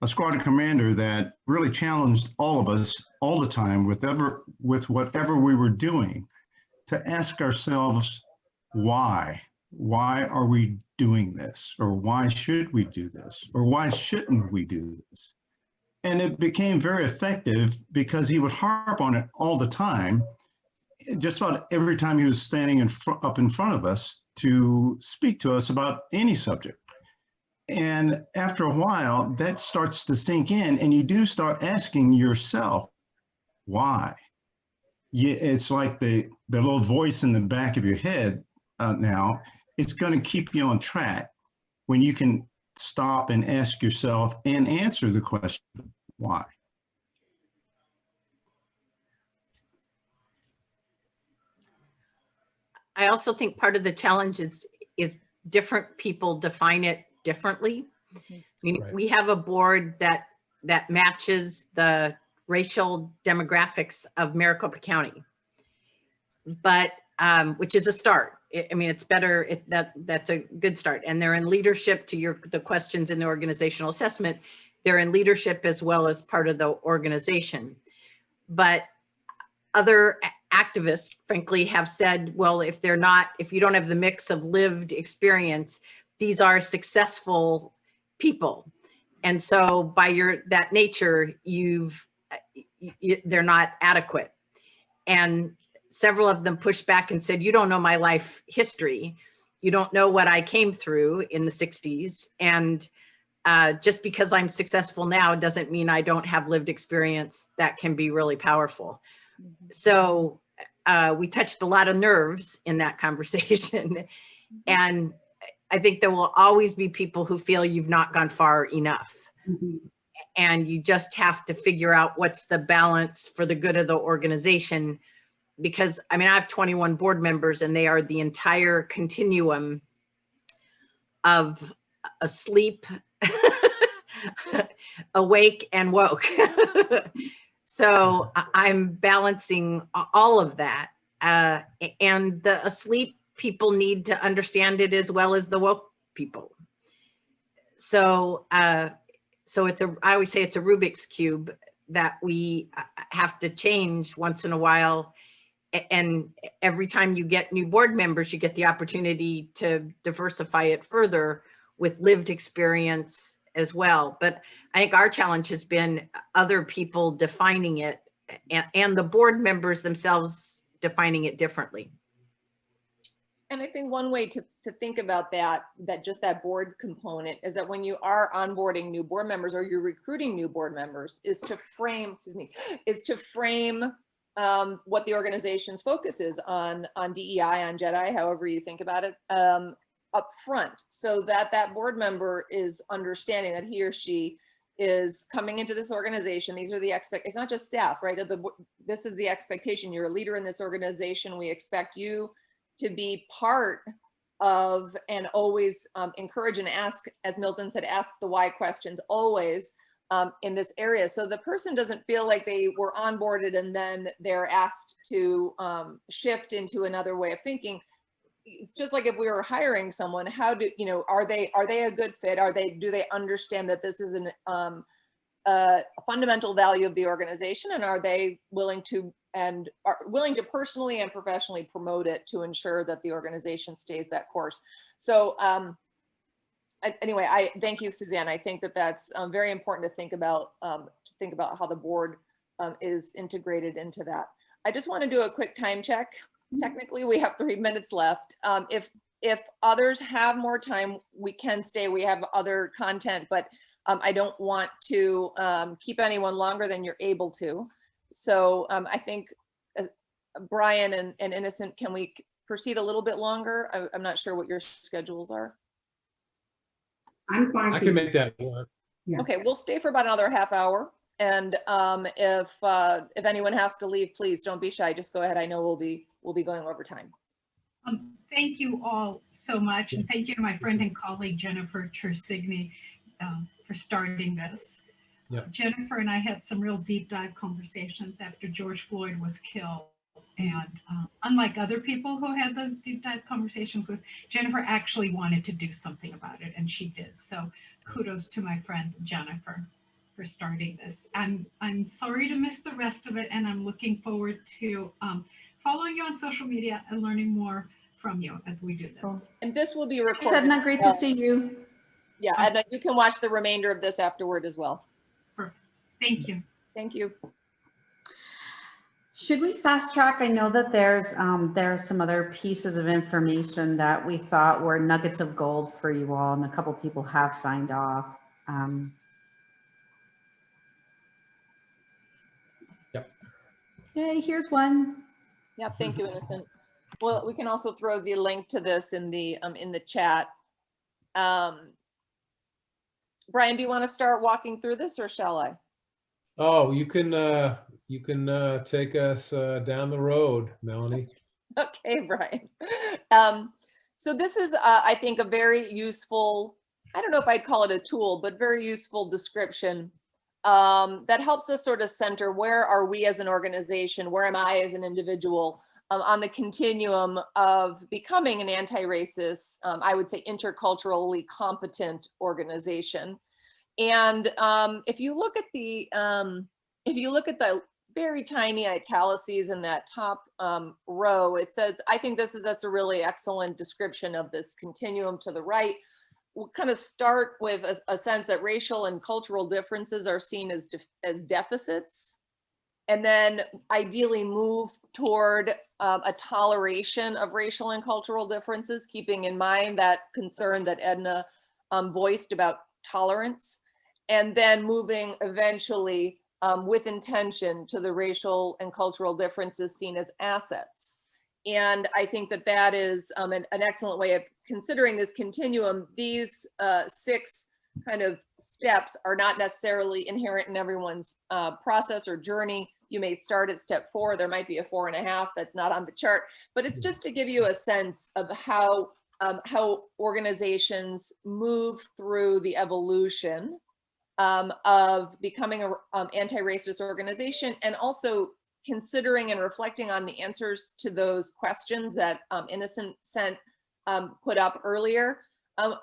squadron commander that really challenged all of us all the time with whatever we were doing to ask ourselves why. Why are we doing this? Or why should we do this? Or why shouldn't we do this? And it became very effective because he would harp on it all the time, just about every time he was standing up in front of us to speak to us about any subject. And after a while, that starts to sink in, and you do start asking yourself, why? It's like the little voice in the back of your head now, it's going to keep you on track when you can stop and ask yourself and answer the question, why? I also think part of the challenge is different people define it differently. I mean, Right. we have a board that matches the racial demographics of Maricopa County, but which is a start. I mean, it's better. That's a good start. And they're in leadership to the questions in the organizational assessment. They're in leadership as well as part of the organization. But other activists, frankly, have said, well, if you don't have the mix of lived experience, these are successful people. And so by that nature, they're not adequate. And several of them pushed back and said, you don't know my life history. You don't know what I came through in the 60s. And just because I'm successful now doesn't mean I don't have lived experience that can be really powerful. So we touched a lot of nerves in that conversation. And I think there will always be people who feel you've not gone far enough. Mhm. And you just have to figure out what's the balance for the good of the organization. Because I mean, I have 21 board members and they are the entire continuum of asleep, awake, and woke. So I'm balancing all of that. And the asleep people need to understand it as well as the woke people. So, I always say it's a Rubik's Cube that we have to change once in a while. And every time you get new board members, you get the opportunity to diversify it further with lived experience as well. But I think our challenge has been other people defining it and the board members themselves defining it differently. And I think one way to think about that board component is that when you are onboarding new board members or you're recruiting new board members is to frame, what the organization's focus is on DEI, on J.E.D.I, however you think about it, up front, so that that board member is understanding that he or she is coming into this organization. These are the it's not just staff, right? This is the expectation. You're a leader in this organization. We expect you to be part of and always encourage and ask, as Milton said, ask the why questions always in this area. So the person doesn't feel like they were onboarded and then they're asked to shift into another way of thinking. Just like if we were hiring someone, how do, are they a good fit? Do they understand that this is a fundamental value of the organization, and are they willing to personally and professionally promote it to ensure that the organization stays that course? So anyway, I thank you, Suzanne. I think that that's very important to think about how the board is integrated into that. I just want to do a quick time check. Technically, we have 3 minutes left. If if others have more time, we can stay. We have other content, but I don't want to keep anyone longer than you're able to. So I think Brian and Innocent, can we proceed a little bit longer? I'm not sure what your schedules are. I'm fine. I can make that work. Yeah. Okay, we'll stay for about another half hour. And if anyone has to leave, please don't be shy. Just go ahead. I know we'll be going over time. Thank you all so much. And thank you to my friend and colleague, Jennifer Tersigny, for starting this. Yeah. Jennifer and I had some real deep dive conversations after George Floyd was killed. And unlike other people who had those deep dive conversations with, Jennifer actually wanted to do something about it, and she did. So kudos to my friend Jennifer for starting this. I'm sorry to miss the rest of it, and I'm looking forward to following you on social media and learning more from you as we do this. And this will be recorded. Thanks, Edna, great to see you. Yeah, Edna, you can watch the remainder of this afterward as well. Perfect. Thank you. Thank you. Should we fast track? I know that there's some other pieces of information that we thought were nuggets of gold for you all, and a couple people have signed off. Yep. Okay, here's one. Yeah, thank you, Innocent. Well, we can also throw the link to this in the chat. Brian, do you want to start walking through this, or shall I? Oh, you can take us down the road, Melanie. Okay, Brian. So this is, I think, a very useful, I don't know if I'd call it a tool, but very useful description that helps us sort of center where are we as an organization, where am I as an individual on the continuum of becoming an anti-racist, I would say interculturally competent organization. And if you look at the very tiny italices in that top row, it says, I think that's a really excellent description of this continuum to the right. We'll kind of start with a sense that racial and cultural differences are seen as deficits, and then ideally move toward a toleration of racial and cultural differences, keeping in mind that concern that Edna voiced about tolerance, and then moving eventually with intention to the racial and cultural differences seen as assets. And I think that is an excellent way of considering this continuum. These 6 kind of steps are not necessarily inherent in everyone's process or journey. You may start at step 4. There might be a 4.5 that's not on the chart, but it's just to give you a sense of how organizations move through the evolution of becoming an anti-racist organization, and also considering and reflecting on the answers to those questions that Innocent put up earlier.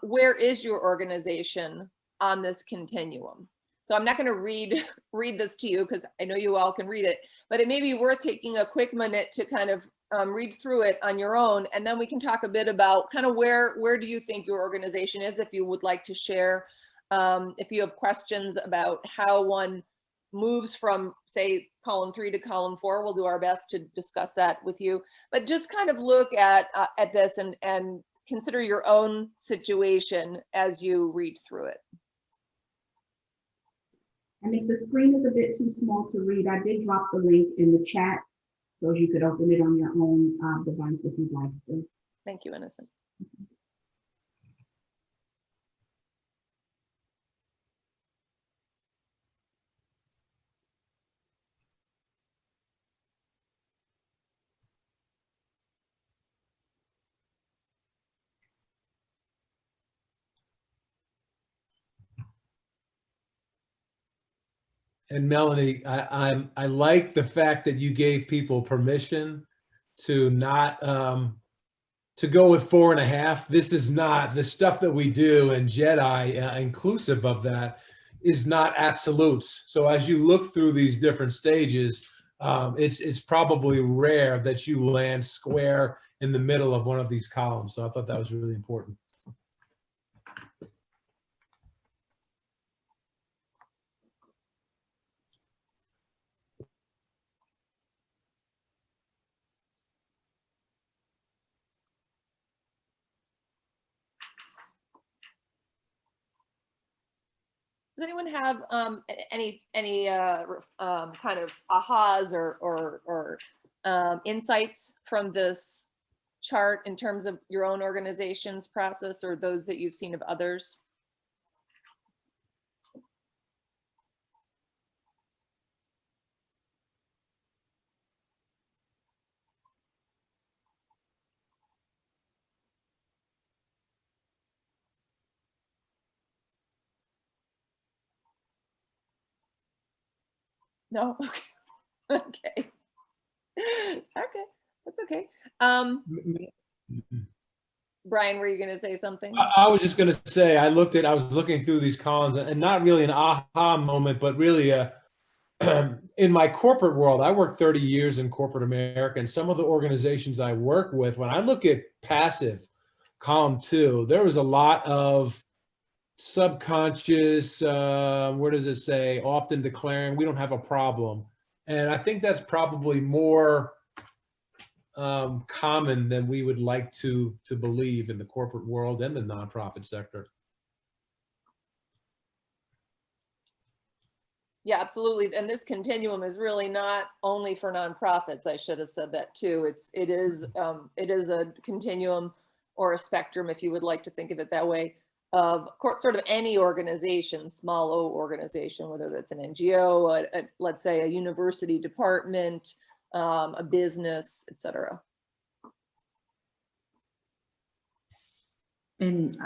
Where is your organization on this continuum? So I'm not going to read this to you because I know you all can read it, but it may be worth taking a quick minute to kind of read through it on your own, and then we can talk a bit about kind of where do you think your organization is, if you would like to share. If you have questions about how one moves from, say, column 3 to column 4, we'll do our best to discuss that with you. But just kind of look at this and consider your own situation as you read through it. And if the screen is a bit too small to read, I did drop the link in the chat so you could open it on your own device if you'd like to. Thank you, Innocent. And Melanie, I like the fact that you gave people permission to not to go with 4.5. This is not the stuff that we do, and J.E.D.I, inclusive of that, is not absolutes. So as you look through these different stages, it's probably rare that you land square in the middle of one of these columns. So I thought that was really important. Does anyone have any kind of ahas or insights from this chart in terms of your own organization's process or those that you've seen of others? No? Okay. Okay, that's okay. Brian, were you going to say something? I was just going to say, I was looking through these columns, and not really an aha moment, but really in my corporate world, I worked 30 years in corporate America, and some of the organizations I work with, when I look at passive, column 2, there was a lot of subconscious, where does it say, often declaring we don't have a problem. And I think that's probably more common than we would like to believe in the corporate world and the nonprofit sector. Yeah, absolutely. And this continuum is really not only for nonprofits. I should have said that too. It is a continuum or a spectrum, if you would like to think of it that way, of sort of any organization, small o organization, whether that's an NGO, let's say a university department, a business, etc. And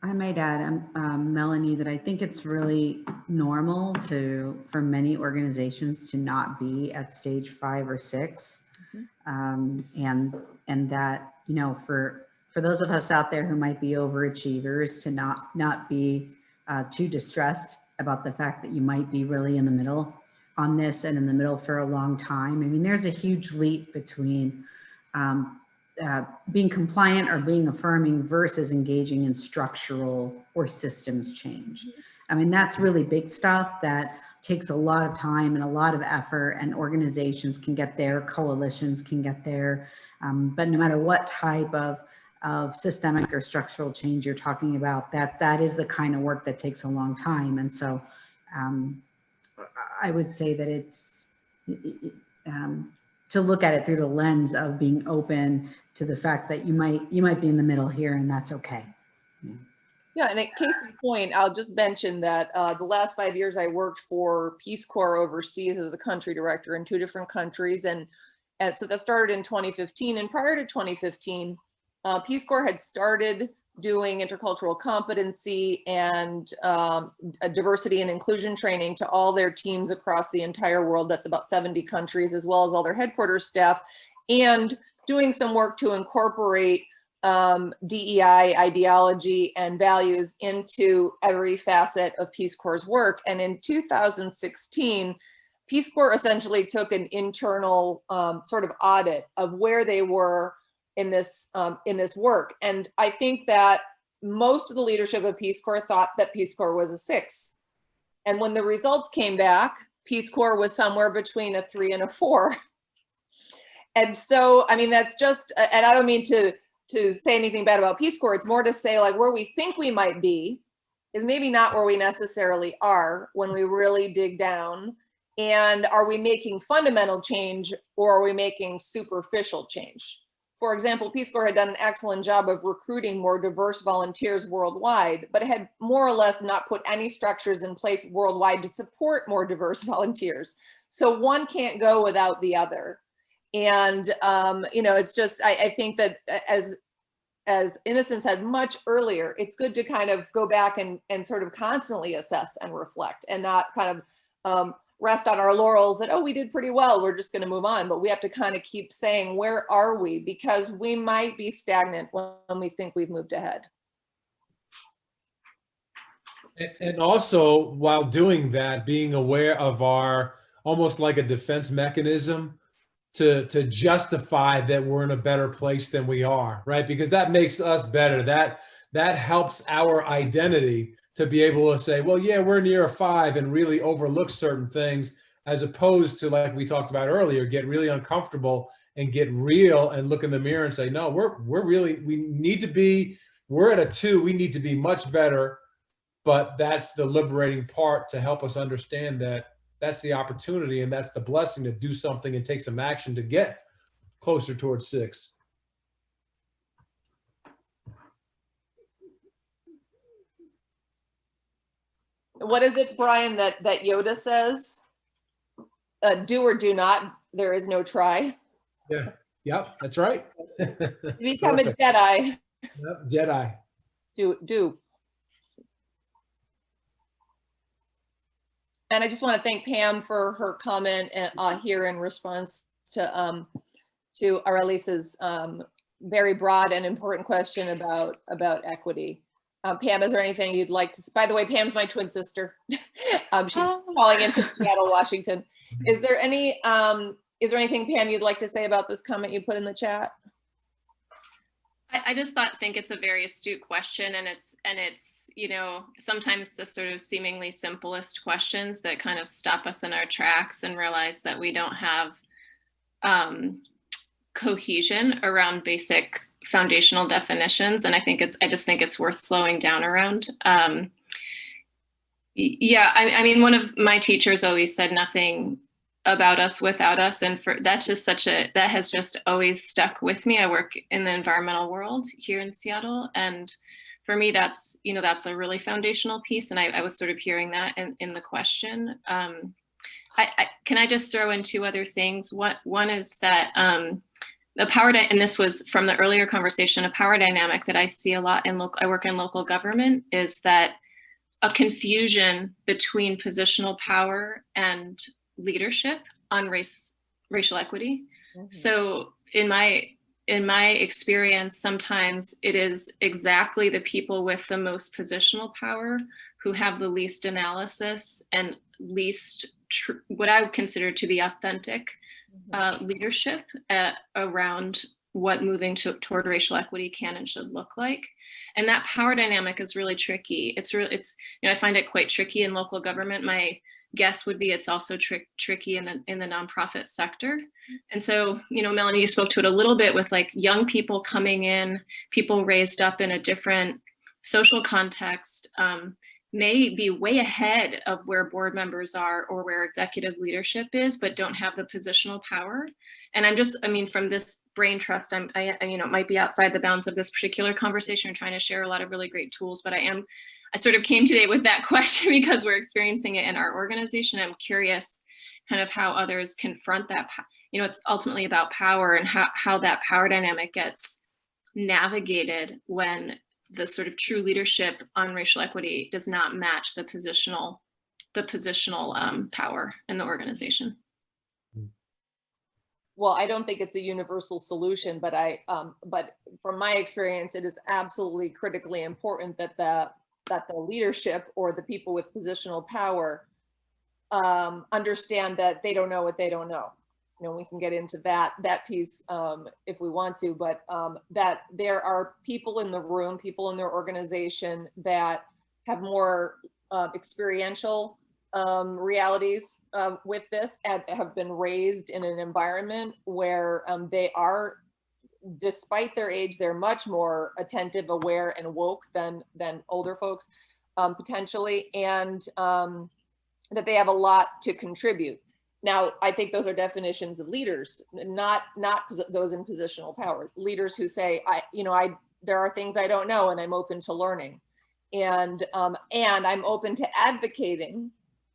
I might add, Melanie, that I think it's really normal for many organizations to not be at stage 5 or 6. Mm-hmm. And that, you know, for those of us out there who might be overachievers, to not be too distressed about the fact that you might be really in the middle on this and in the middle for a long time. I mean, there's a huge leap between being compliant or being affirming versus engaging in structural or systems change. I mean, that's really big stuff that takes a lot of time and a lot of effort, and organizations can get there, coalitions can get there. But no matter what type of systemic or structural change you're talking about, that is the kind of work that takes a long time. And so I would say that it's to look at it through the lens of being open to the fact that you might be in the middle here, and that's okay. Yeah, and at case in point, I'll just mention that the last 5 years I worked for Peace Corps overseas as a country director in 2 different countries, and so that started in 2015. And prior to 2015, Peace Corps had started doing intercultural competency and diversity and inclusion training to all their teams across the entire world. That's about 70 countries, as well as all their headquarters staff, and doing some work to incorporate DEI ideology and values into every facet of Peace Corps' work. And in 2016, Peace Corps essentially took an internal sort of audit of where they were in this work. And I think that most of the leadership of Peace Corps thought that Peace Corps was a 6. And when the results came back, Peace Corps was somewhere between a 3 and a 4. And so, I mean, that's just, and I don't mean to say anything bad about Peace Corps. It's more to say, like, where we think we might be is maybe not where we necessarily are when we really dig down. And are we making fundamental change, or are we making superficial change? For example, Peace Corps had done an excellent job of recruiting more diverse volunteers worldwide, but it had more or less not put any structures in place worldwide to support more diverse volunteers. So one can't go without the other. And, you know, it's just, I think that as Innocence had much earlier, it's good to kind of go back and sort of constantly assess and reflect, and not kind of rest on our laurels that, oh, we did pretty well, we're just going to move on. But we have to kind of keep saying, where are we? Because we might be stagnant when we think we've moved ahead. And also, while doing that, being aware of our, almost like a defense mechanism to justify that we're in a better place than we are, right? Because that makes us better. That helps our identity to be able to say, well, yeah, we're near a 5, and really overlook certain things, as opposed to, like we talked about earlier, get really uncomfortable and get real and look in the mirror and say, no, we're at a 2, we need to be much better but that's the liberating part to help us understand that that's the opportunity and that's the blessing to do something and take some action to get closer towards 6. What is it, Brian, that Yoda says? Do or do not, there is no try. Yeah, yep, that's right. Become Perfect. a Jedi. Yep, Jedi. Do. And I just want to thank Pam for her comment here in response to Arelisa's very broad and important question about equity. Pam, is there anything you'd like to, by the way, Pam's my twin sister. She's calling in from Seattle, Washington. Is there anything, Pam, you'd like to say about this comment you put in the chat? I just think it's a very astute question, and it's you know, sometimes the sort of seemingly simplest questions that kind of stop us in our tracks and realize that we don't have cohesion around basic foundational definitions. And I just think it's worth slowing down around. Yeah, I mean, one of my teachers always said nothing about us without us, and that has just always stuck with me. I work in the environmental world here in Seattle, and for me, that's a really foundational piece. And I was sort of hearing that in the question. Can I just throw in 2 other things? One is that the power, and this was from the earlier conversation, a power dynamic that I see a lot I work in local government, is that a confusion between positional power and leadership on racial equity. Mm-hmm. So in my experience, sometimes it is exactly the people with the most positional power who have the least analysis and least what I would consider to be authentic leadership around what moving toward racial equity can and should look like. And that power dynamic is really tricky. I find it quite tricky in local government. My guess would be it's also tricky in the nonprofit sector. And so, Melanie, you spoke to it a little bit with like young people coming in, people raised up in a different social context, may be way ahead of where board members are or where executive leadership is, but don't have the positional power. And from this brain trust, it might be outside the bounds of this particular conversation. I'm trying to share a lot of really great tools, but I sort of came today with that question because we're experiencing it in our organization. I'm curious kind of how others confront that. It's ultimately about power and how that power dynamic gets navigated when the sort of true leadership on racial equity does not match the positional power in the organization. Well, I don't think it's a universal solution, but but from my experience, it is absolutely critically important that the leadership or the people with positional power understand that they don't know what they don't know. We can get into that piece if we want to, but that there are people in the room, people in their organization that have more experiential realities with this and have been raised in an environment where they are, despite their age, they're much more attentive, aware, and woke than older folks potentially, and that they have a lot to contribute. Now, I think those are definitions of leaders, not those in positional power. Leaders who say, there are things I don't know and I'm open to learning. And I'm open to advocating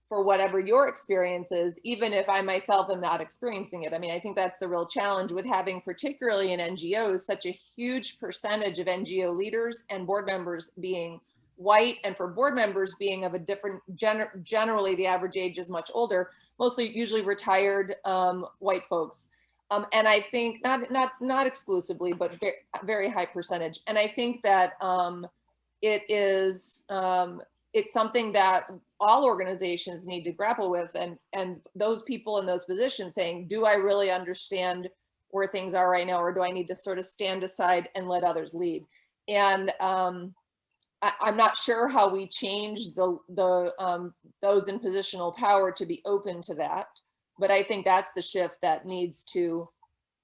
for whatever your experience is, even if I myself am not experiencing it. I think that's the real challenge with having, particularly in NGOs, such a huge percentage of NGO leaders and board members being white, and for board members being of a different, generally the average age is much older, usually retired white folks. And I think not exclusively, but very high percentage. And I think that it's something that all organizations need to grapple with, and those people in those positions saying, do I really understand where things are right now, or do I need to sort of stand aside and let others lead? And I'm not sure how we change those in positional power to be open to that, but I think that's the shift that needs to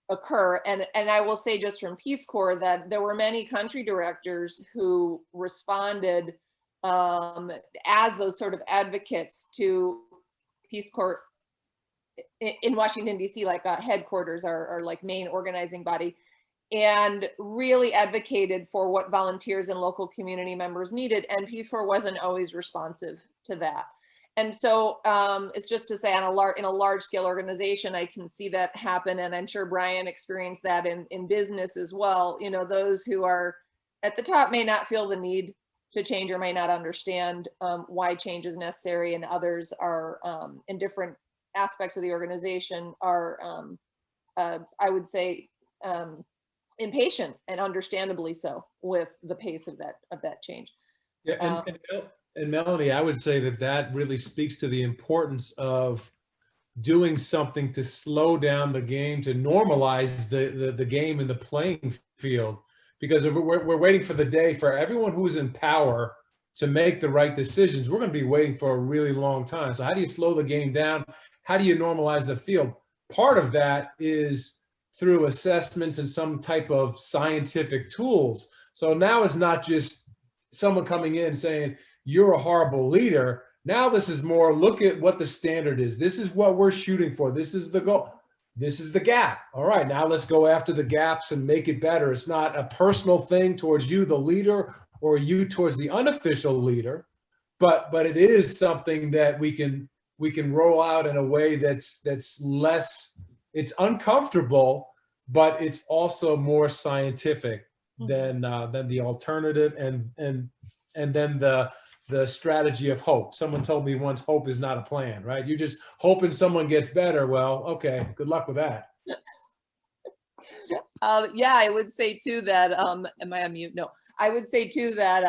occur. And I will say, just from Peace Corps, that there were many country directors who responded as those sort of advocates to Peace Corps in Washington, D.C., like headquarters, our like main organizing body, and really advocated for what volunteers and local community members needed. And Peace Corps wasn't always responsive to that. And so it's just to say in a large scale organization, I can see that happen. And I'm sure Brian experienced that in business as well. You know, those who are at the top may not feel the need to change or may not understand why change is necessary, and others are in different aspects of the organization are, I would say, impatient, and understandably so, with the pace of that change. Yeah, and Melanie, I would say that really speaks to the importance of doing something to slow down the game, to normalize the game in the playing field. Because if we're waiting for the day for everyone who's in power to make the right decisions, we're going to be waiting for a really long time. So how do you slow the game down? How do you normalize the field? Part of that is through assessments and some type of scientific tools. So now it's not just someone coming in saying, you're a horrible leader. Now this is more, look at what the standard is. This is what we're shooting for. This is the goal. This is the gap. All right, now let's go after the gaps and make it better. It's not a personal thing towards you, the leader, or you towards the unofficial leader, but it is something that we can roll out in a way that's less, it's uncomfortable, but it's also more scientific than the alternative, and then the strategy of hope. Someone told me once, hope is not a plan, right? You're just hoping someone gets better. Well, okay, good luck with that. Yeah, I would say too that, am I on mute? No, I would say too that,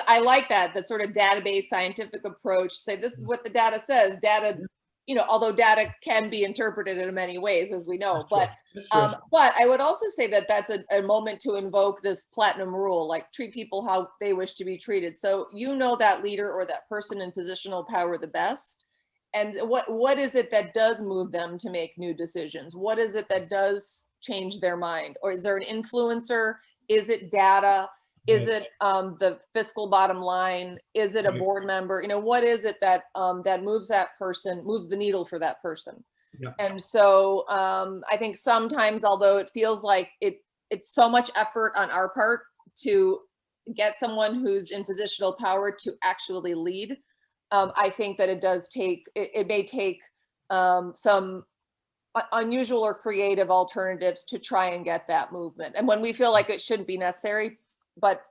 I like that sort of database scientific approach. Say, this is what the data says. Data, you know, although data can be interpreted in many ways, as we know, but I would also say that that's a moment to invoke this platinum rule, like treat people how they wish to be treated. So you know that leader or that person in positional power the best. And what is it that does move them to make new decisions? What is it that does change their mind? Or is there an influencer? Is it data? Is it the fiscal bottom line? Is it a board member? You know, what is it that that moves that person, moves the needle for that person? Yeah. And so I think sometimes, although it feels like it's so much effort on our part to get someone who's in positional power to actually lead, I think that it may take some unusual or creative alternatives to try and get that movement. And when we feel like it shouldn't be necessary, but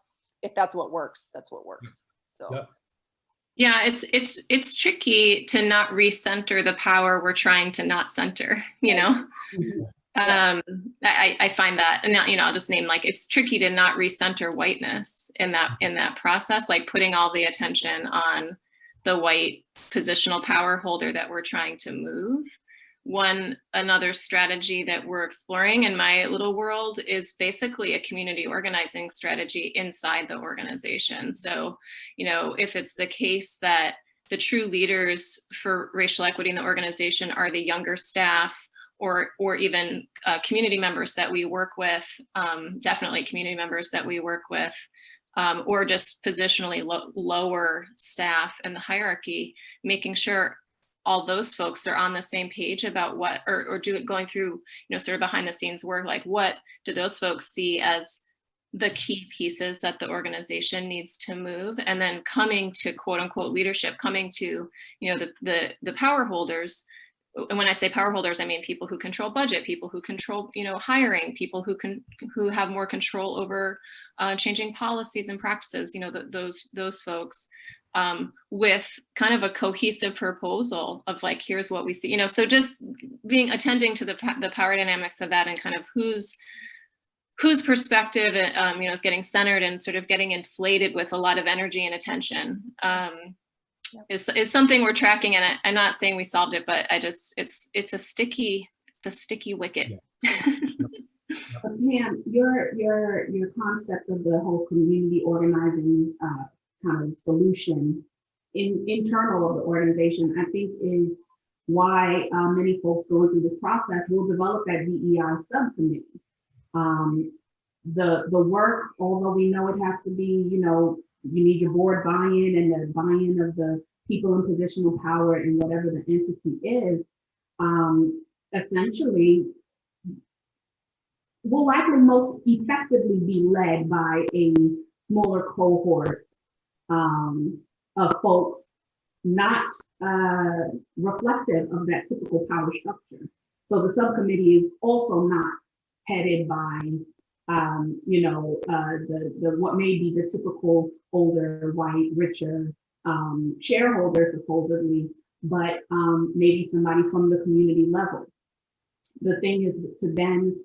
if that's what works, that's what works. So. Yeah, it's tricky to not recenter the power we're trying to not center, you know? I find that, and now, you know, I'll just name, like, it's tricky to not recenter whiteness in that process, like putting all the attention on the white positional power holder that we're trying to move. Another strategy that we're exploring in my little world is basically a community organizing strategy inside the organization. So, you know, if it's the case that the true leaders for racial equity in the organization are the younger staff, or even community members that we work with, definitely community members that we work with, or just positionally lower staff in the hierarchy, making sure all those folks are on the same page about what, or going through, you know, sort of behind the scenes work, like what do those folks see as the key pieces that the organization needs to move, and then coming to quote unquote leadership, coming to, you know, the power holders. And when I say power holders, I mean people who control budget, people who control, you know, hiring, people who have more control over changing policies and practices, you know, those folks, with kind of a cohesive proposal of like, here's what we see, you know. So just attending to the power dynamics of that, and kind of whose perspective, you know, is getting centered and sort of getting inflated with a lot of energy and attention. Is something we're tracking, and I'm not saying we solved it, but it's a sticky wicket. Yeah. But Pam, your concept of the whole community organizing kind of solution internal of the organization, I think, is why many folks going through this process will develop that DEI subcommittee. The work, although we know it has to be, you know, you need your board buy-in and the buy-in of the people in positional power in whatever the entity is, essentially will likely most effectively be led by a smaller cohort of folks not reflective of that typical power structure. So the subcommittee is also not headed by, the what may be the typical older, white, richer shareholder supposedly, but maybe somebody from the community level. The thing is to then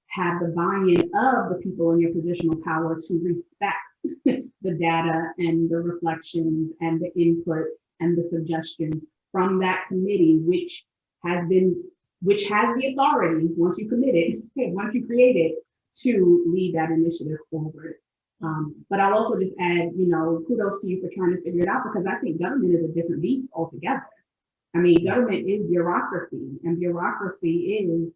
have the buy-in of the people in your positional power to respect the data and the reflections and the input and the suggestions from that committee, which has the authority, once you commit it, once you create it, to lead that initiative forward. But I'll also just add, kudos to you for trying to figure it out, because I think government is a different beast altogether. I mean, government is bureaucracy, and bureaucracy is,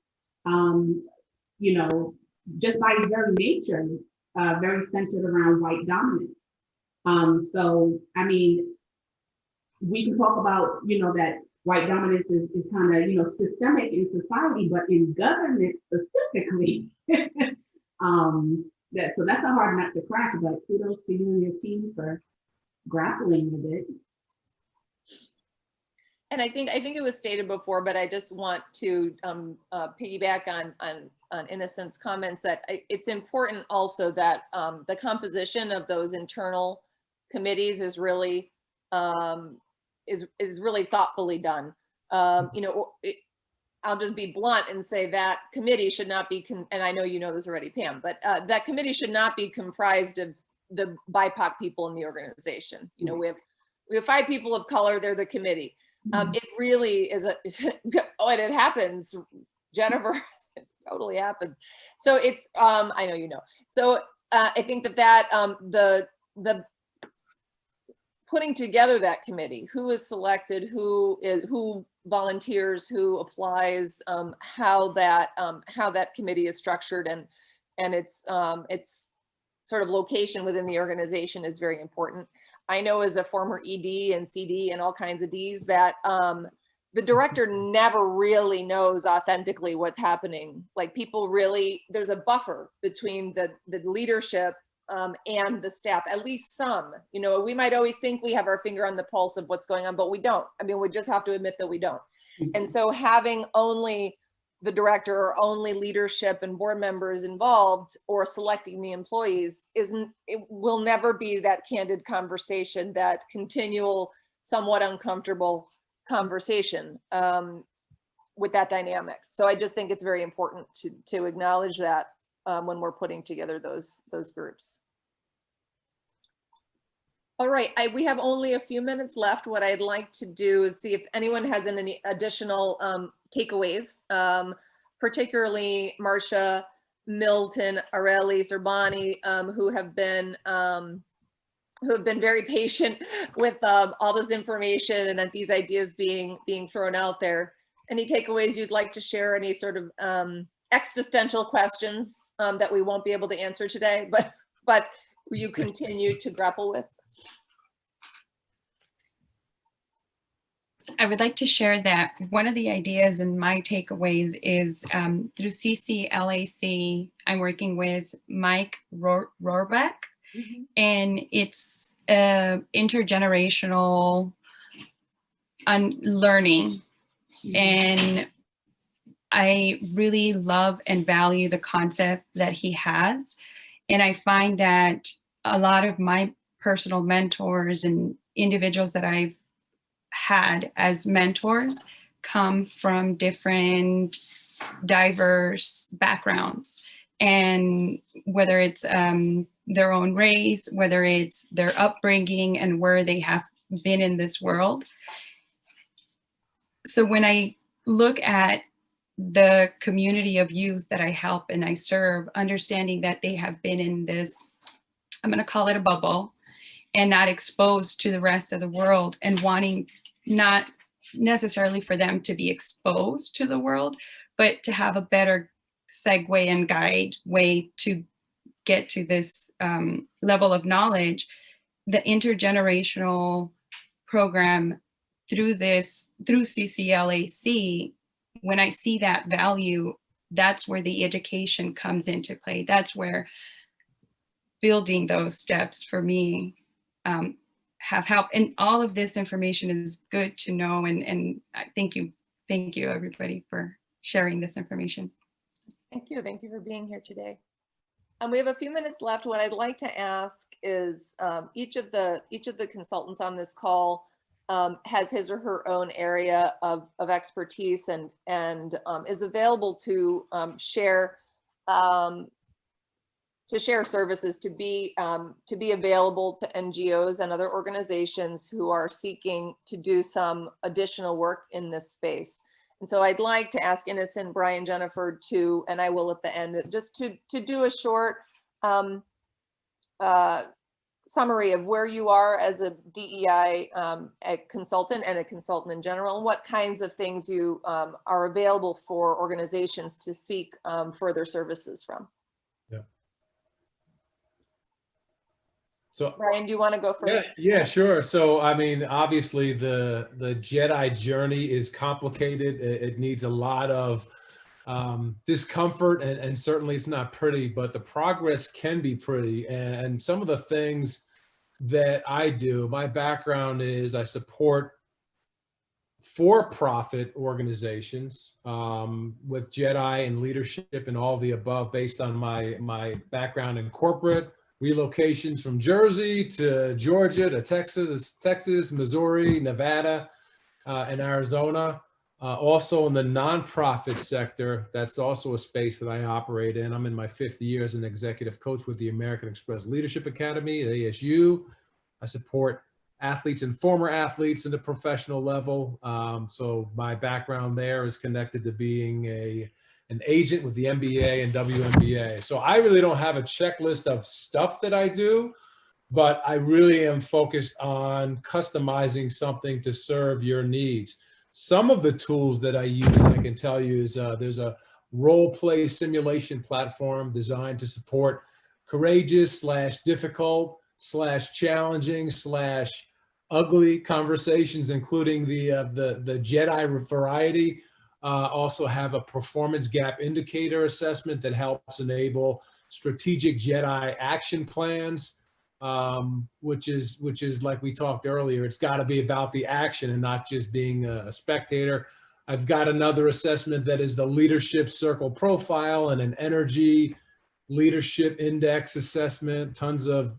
just by its very nature, very centered around white dominance. So, I mean, we can talk about, that white dominance is kind of, systemic in society, but in government specifically, so that's a hard nut to crack, but kudos to you and your team for grappling with it. And I think it was stated before, but I just want to piggyback on Innocent's comments that it's important also that the composition of those internal committees is really really thoughtfully done. I'll just be blunt and say that committee should not be, and I know you know this already, Pam, but that committee should not be comprised of the BIPOC people in the organization. We have 5 people of color, they're the committee. It really is and it happens, Jennifer, it totally happens. So it's, I know you know. So I think that the putting together that committee, who is selected, who volunteers, who applies, how that committee is structured, and its sort of location within the organization is very important. I know as a former ED and CD and all kinds of Ds that the director never really knows authentically what's happening. Like people really, there's a buffer between the leadership and the staff, at least some. We might always think we have our finger on the pulse of what's going on, but we don't. I mean, we just have to admit that we don't. And so having only the director or only leadership and board members involved or selecting the employees it will never be that candid conversation, that continual, somewhat uncomfortable conversation with that dynamic. So I just think it's very important to acknowledge that when we're putting together those groups. All right, we have only a few minutes left. What I'd like to do is see if anyone has any additional takeaways, particularly Marcia, Milton, Aurelis, or Bonnie, who have been very patient with all this information and that these ideas being thrown out there. Any takeaways you'd like to share? Any sort of existential questions that we won't be able to answer today, but you continue to grapple with? I would like to share that one of the ideas and my takeaways is through CCLAC, I'm working with Mike Rohrbeck, and it's intergenerational learning. And I really love and value the concept that he has. And I find that a lot of my personal mentors and individuals that I've had as mentors come from different diverse backgrounds, and whether it's their own race, whether it's their upbringing and where they have been in this world. So when I look at the community of youth that I help and I serve, understanding that they have been in this, I'm going to call it a bubble, and not exposed to the rest of the world, and wanting not necessarily for them to be exposed to the world, but to have a better segue and guide way to get to this level of knowledge. the intergenerational program through CCLAC, when I see that value, that's where the education comes into play. That's where building those steps for me have helped. And all of this information is good to know. And thank you everybody for sharing this information. Thank you for being here today. We have a few minutes left. What I'd like to ask is each of the consultants on this call has his or her own area of expertise and is available to share services, to be available to NGOs and other organizations who are seeking to do some additional work in this space. And so I'd like to ask Innocent, Brian, Jennifer to, and I will at the end, just to do a short summary of where you are as a DEI a consultant and a consultant in general, and what kinds of things you are available for organizations to seek further services from. Yeah. So Brian, do you want to go first? Yeah, sure. So, I mean, obviously the J.E.D.I journey is complicated. It needs a lot of discomfort, and certainly it's not pretty, but the progress can be pretty. And some of the things that I do, my background is I support for-profit organizations with J.E.D.I and leadership and all the above, based on my background in corporate relocations from Jersey to Georgia to Texas, Missouri, Nevada, and Arizona. Also in the nonprofit sector, that's also a space that I operate in. I'm in my 5th year as an executive coach with the American Express Leadership Academy at ASU. I support athletes and former athletes at the professional level. So my background there is connected to being an agent with the NBA and WNBA. So I really don't have a checklist of stuff that I do, but I really am focused on customizing something to serve your needs. Some of the tools that I use, I can tell you, is there's a role play simulation platform designed to support courageous / difficult / challenging / ugly conversations, including the J.E.D.I variety. Also have a performance gap indicator assessment that helps enable strategic J.E.D.I action plans, which is like we talked earlier, it's got to be about the action and not just being a spectator. I've got another assessment that is the leadership circle profile and an energy leadership index assessment, tons of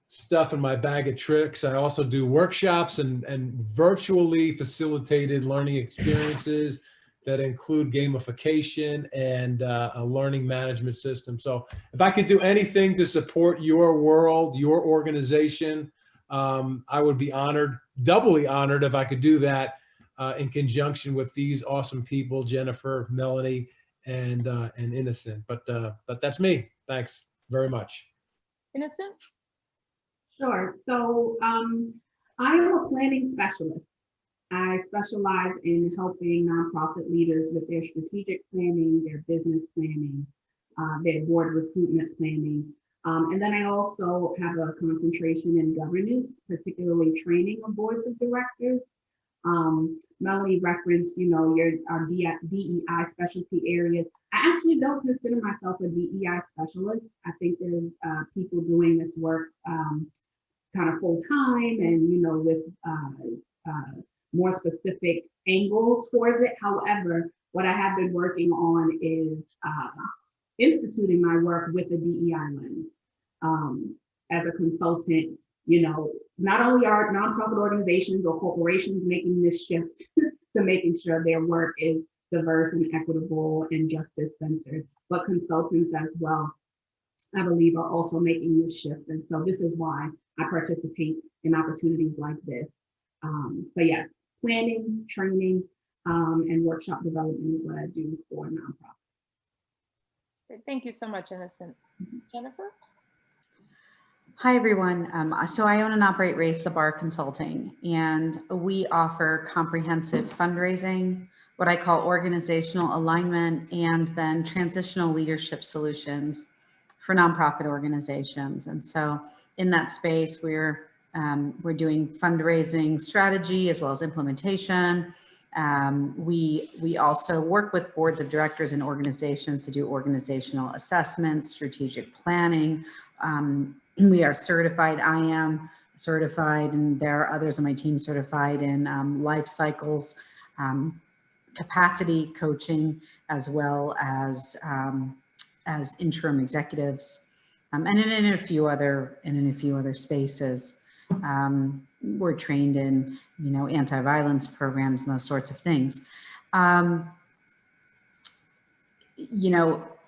stuff in my bag of tricks. I also do workshops and virtually facilitated learning experiences that include gamification and a learning management system. So if I could do anything to support your world, your organization, I would be honored, doubly honored, if I could do that in conjunction with these awesome people, Jennifer, Melanie, and Innocent. But that's me. Thanks very much. Innocent? Sure. So I am a planning specialist. I specialize in helping nonprofit leaders with their strategic planning, their business planning, their board recruitment planning. And then I also have a concentration in governance, particularly training of boards of directors. Melanie referenced, our DEI specialty areas. I actually don't consider myself a DEI specialist. I think there's people doing this work kind of full time and, with more specific angle towards it. However, what I have been working on is instituting my work with the DEI lens. As a consultant, not only are nonprofit organizations or corporations making this shift to making sure their work is diverse and equitable and justice centered, but consultants as well, I believe, are also making this shift. And so this is why I participate in opportunities like this. But yes, planning, training, and workshop development is what I do for nonprofits. Great. Thank you so much, Innocent. Jennifer? Hi, everyone. So I own and operate Raise the Bar Consulting, and we offer comprehensive fundraising, what I call organizational alignment, and then transitional leadership solutions for nonprofit organizations. And so in that space, we're doing fundraising strategy as well as implementation. We also work with boards of directors and organizations to do organizational assessments, strategic planning. We are certified. I am certified, and there are others on my team certified in life cycles, capacity coaching, as well as interim executives, and in a few other spaces. We're trained in, anti-violence programs and those sorts of things.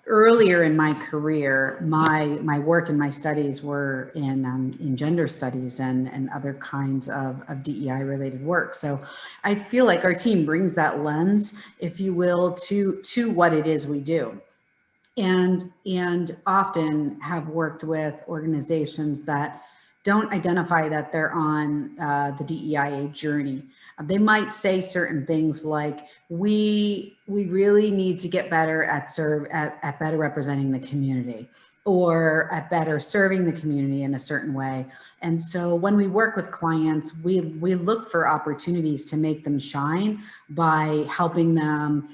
Earlier in my career, my work and my studies were in gender studies and other kinds of DEI related work. So I feel like our team brings that lens, if you will, to what it is we do. And often have worked with organizations that don't identify that they're on the DEIA journey. They might say certain things like, we really need to get better at better representing the community, or at better serving the community in a certain way. And so when we work with clients, we look for opportunities to make them shine by helping them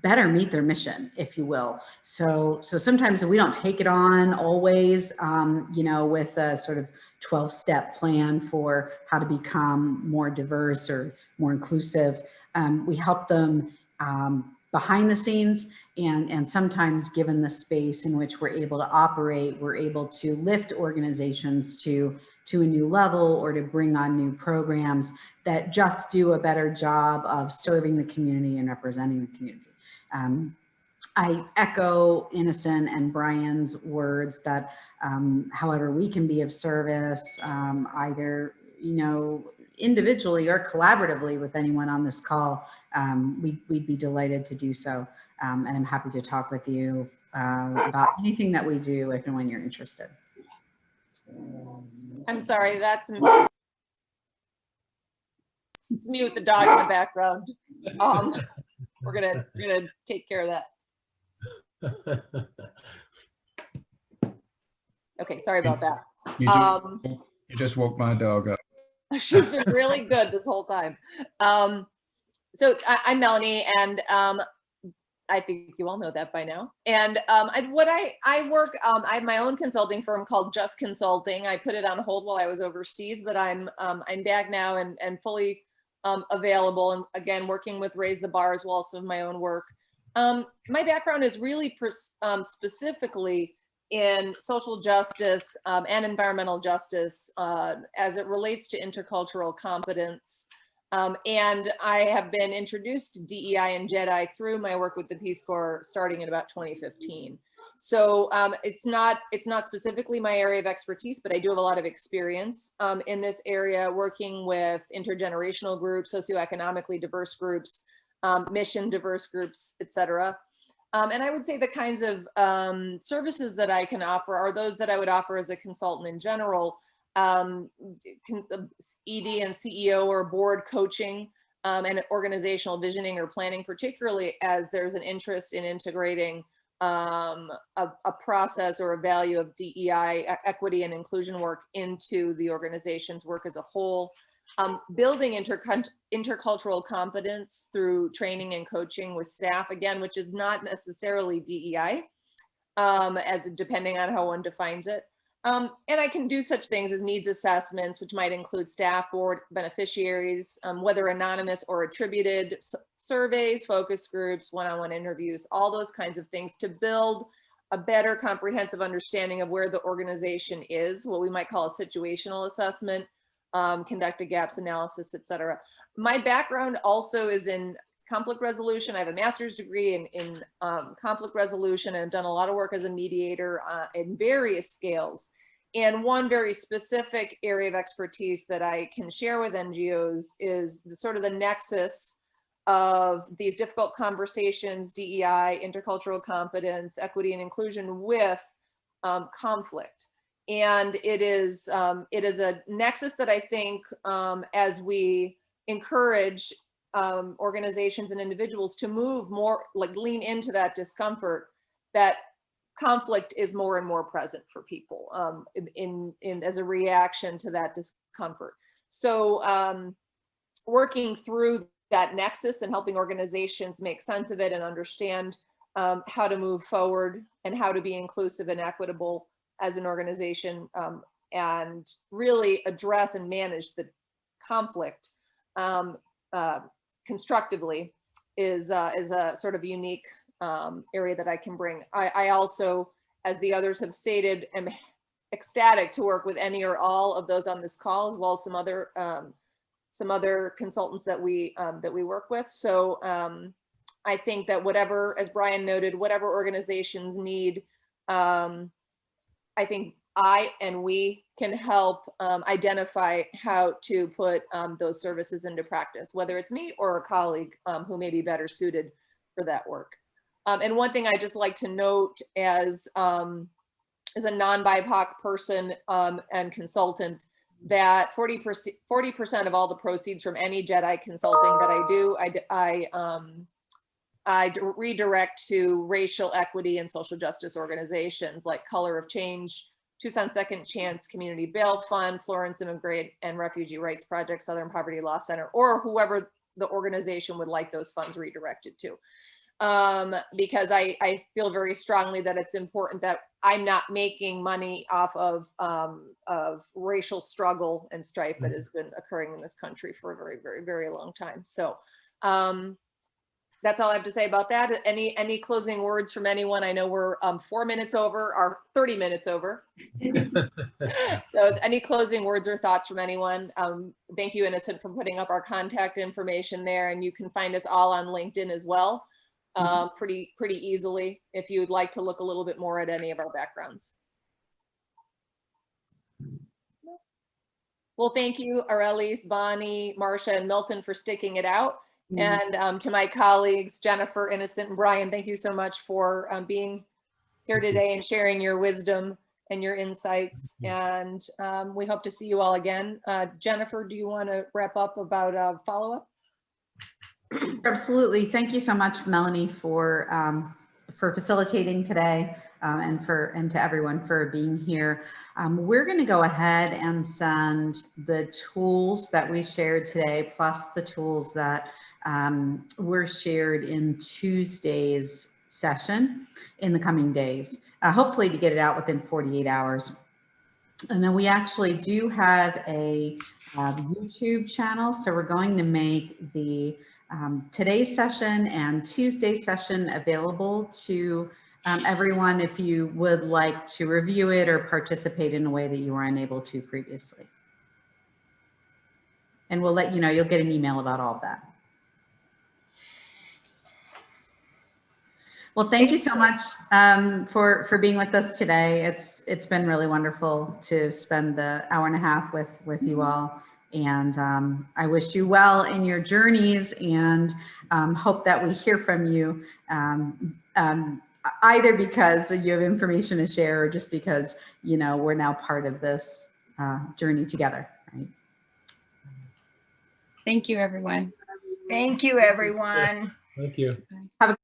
better meet their mission, if you will. So sometimes we don't take it on always, with a sort of 12-step plan for how to become more diverse or more inclusive. We help them behind the scenes, and sometimes, given the space in which we're able to operate, we're able to lift organizations to a new level, or to bring on new programs that just do a better job of serving the community and representing the community. I echo Innocent and Brian's words that however we can be of service, either individually or collaboratively with anyone on this call, we'd be delighted to do so. And I'm happy to talk with you about anything that we do if and when you're interested. I'm sorry, it's me with the dog in the background. We're gonna take care of that. Okay, sorry about that. You just woke my dog up. She's been really good this whole time. So I'm Melanie, and I think you all know that by now. And I have my own consulting firm called Just Consulting. I put it on hold while I was overseas, but I'm back now and fully available, and again working with Raise the Bar as well as some of my own work. My background is really specifically in social justice and environmental justice as it relates to intercultural competence. And I have been introduced to DEI and J.E.D.I through my work with the Peace Corps starting in about 2015. So it's not specifically my area of expertise, but I do have a lot of experience in this area, working with intergenerational groups, socioeconomically diverse groups, mission diverse groups, et cetera. And I would say the kinds of services that I can offer are those that I would offer as a consultant in general. ED and CEO or board coaching and organizational visioning or planning, particularly as there's an interest in integrating a process or a value of DEI, equity and inclusion work into the organization's work as a whole. Building intercultural competence through training and coaching with staff, again, which is not necessarily DEI, as depending on how one defines it. And I can do such things as needs assessments, which might include staff, board, beneficiaries, whether anonymous or attributed, surveys, focus groups, one-on-one interviews, all those kinds of things to build a better comprehensive understanding of where the organization is, what we might call a situational assessment, conduct a gaps analysis, et cetera. My background also is in conflict resolution. I have a master's degree in conflict resolution, and I've done a lot of work as a mediator in various scales. And one very specific area of expertise that I can share with NGOs is the nexus of these difficult conversations, DEI, intercultural competence, equity and inclusion with conflict. And it is a nexus that I think as we encourage organizations and individuals to move more, lean into that discomfort, that conflict is more and more present for people as a reaction to that discomfort. So working through that nexus and helping organizations make sense of it and understand how to move forward and how to be inclusive and equitable as an organization, and really address and manage the conflict constructively is a sort of unique area that I can bring. I also, as the others have stated, am ecstatic to work with any or all of those on this call, as well as some other consultants that we work with. So I think that whatever, as Brian noted, whatever organizations need, I think I and we can help identify how to put those services into practice, whether it's me or a colleague who may be better suited for that work. And one thing I just like to note as a non-BIPOC person and consultant, that 40% of all the proceeds from any J.E.D.I consulting that I do, I redirect to racial equity and social justice organizations like Color of Change, Tucson Second Chance Community Bail Fund, Florence Immigrant and Refugee Rights Project, Southern Poverty Law Center, or whoever the organization would like those funds redirected to. Because I feel very strongly that it's important that I'm not making money off of racial struggle and strife that has been occurring in this country for a very, very, very long time. So that's all I have to say about that. Any closing words from anyone? I know we're 4 minutes over, or 30 minutes over. So any closing words or thoughts from anyone? Thank you, Innocent, for putting up our contact information there, and you can find us all on LinkedIn as well. Pretty easily if you would like to look a little bit more at any of our backgrounds. Well, thank you, Arelis, Bonnie, Marcia, and Milton for sticking it out. And to my colleagues, Jennifer, Innocent, and Brian, thank you so much for being here today and sharing your wisdom and your insights. And we hope to see you all again. Jennifer, do you want to wrap up about follow-up? Absolutely. Thank you so much, Melanie, for facilitating today, and to everyone for being here. We're going to go ahead and send the tools that we shared today, plus the tools that were shared in Tuesday's session in the coming days, hopefully to get it out within 48 hours. And then we actually do have a YouTube channel, so we're going to make the today's session and Tuesday's session available to everyone if you would like to review it or participate in a way that you were unable to previously. And we'll let you know, you'll get an email about all of that. Well, thank you so much for being with us today. It's been really wonderful to spend the hour and a half with you all. And I wish you well in your journeys, and hope that we hear from you either because you have information to share or just because, you know, we're now part of this journey together, right? Thank you, everyone. Thank you, everyone. Thank you. Have a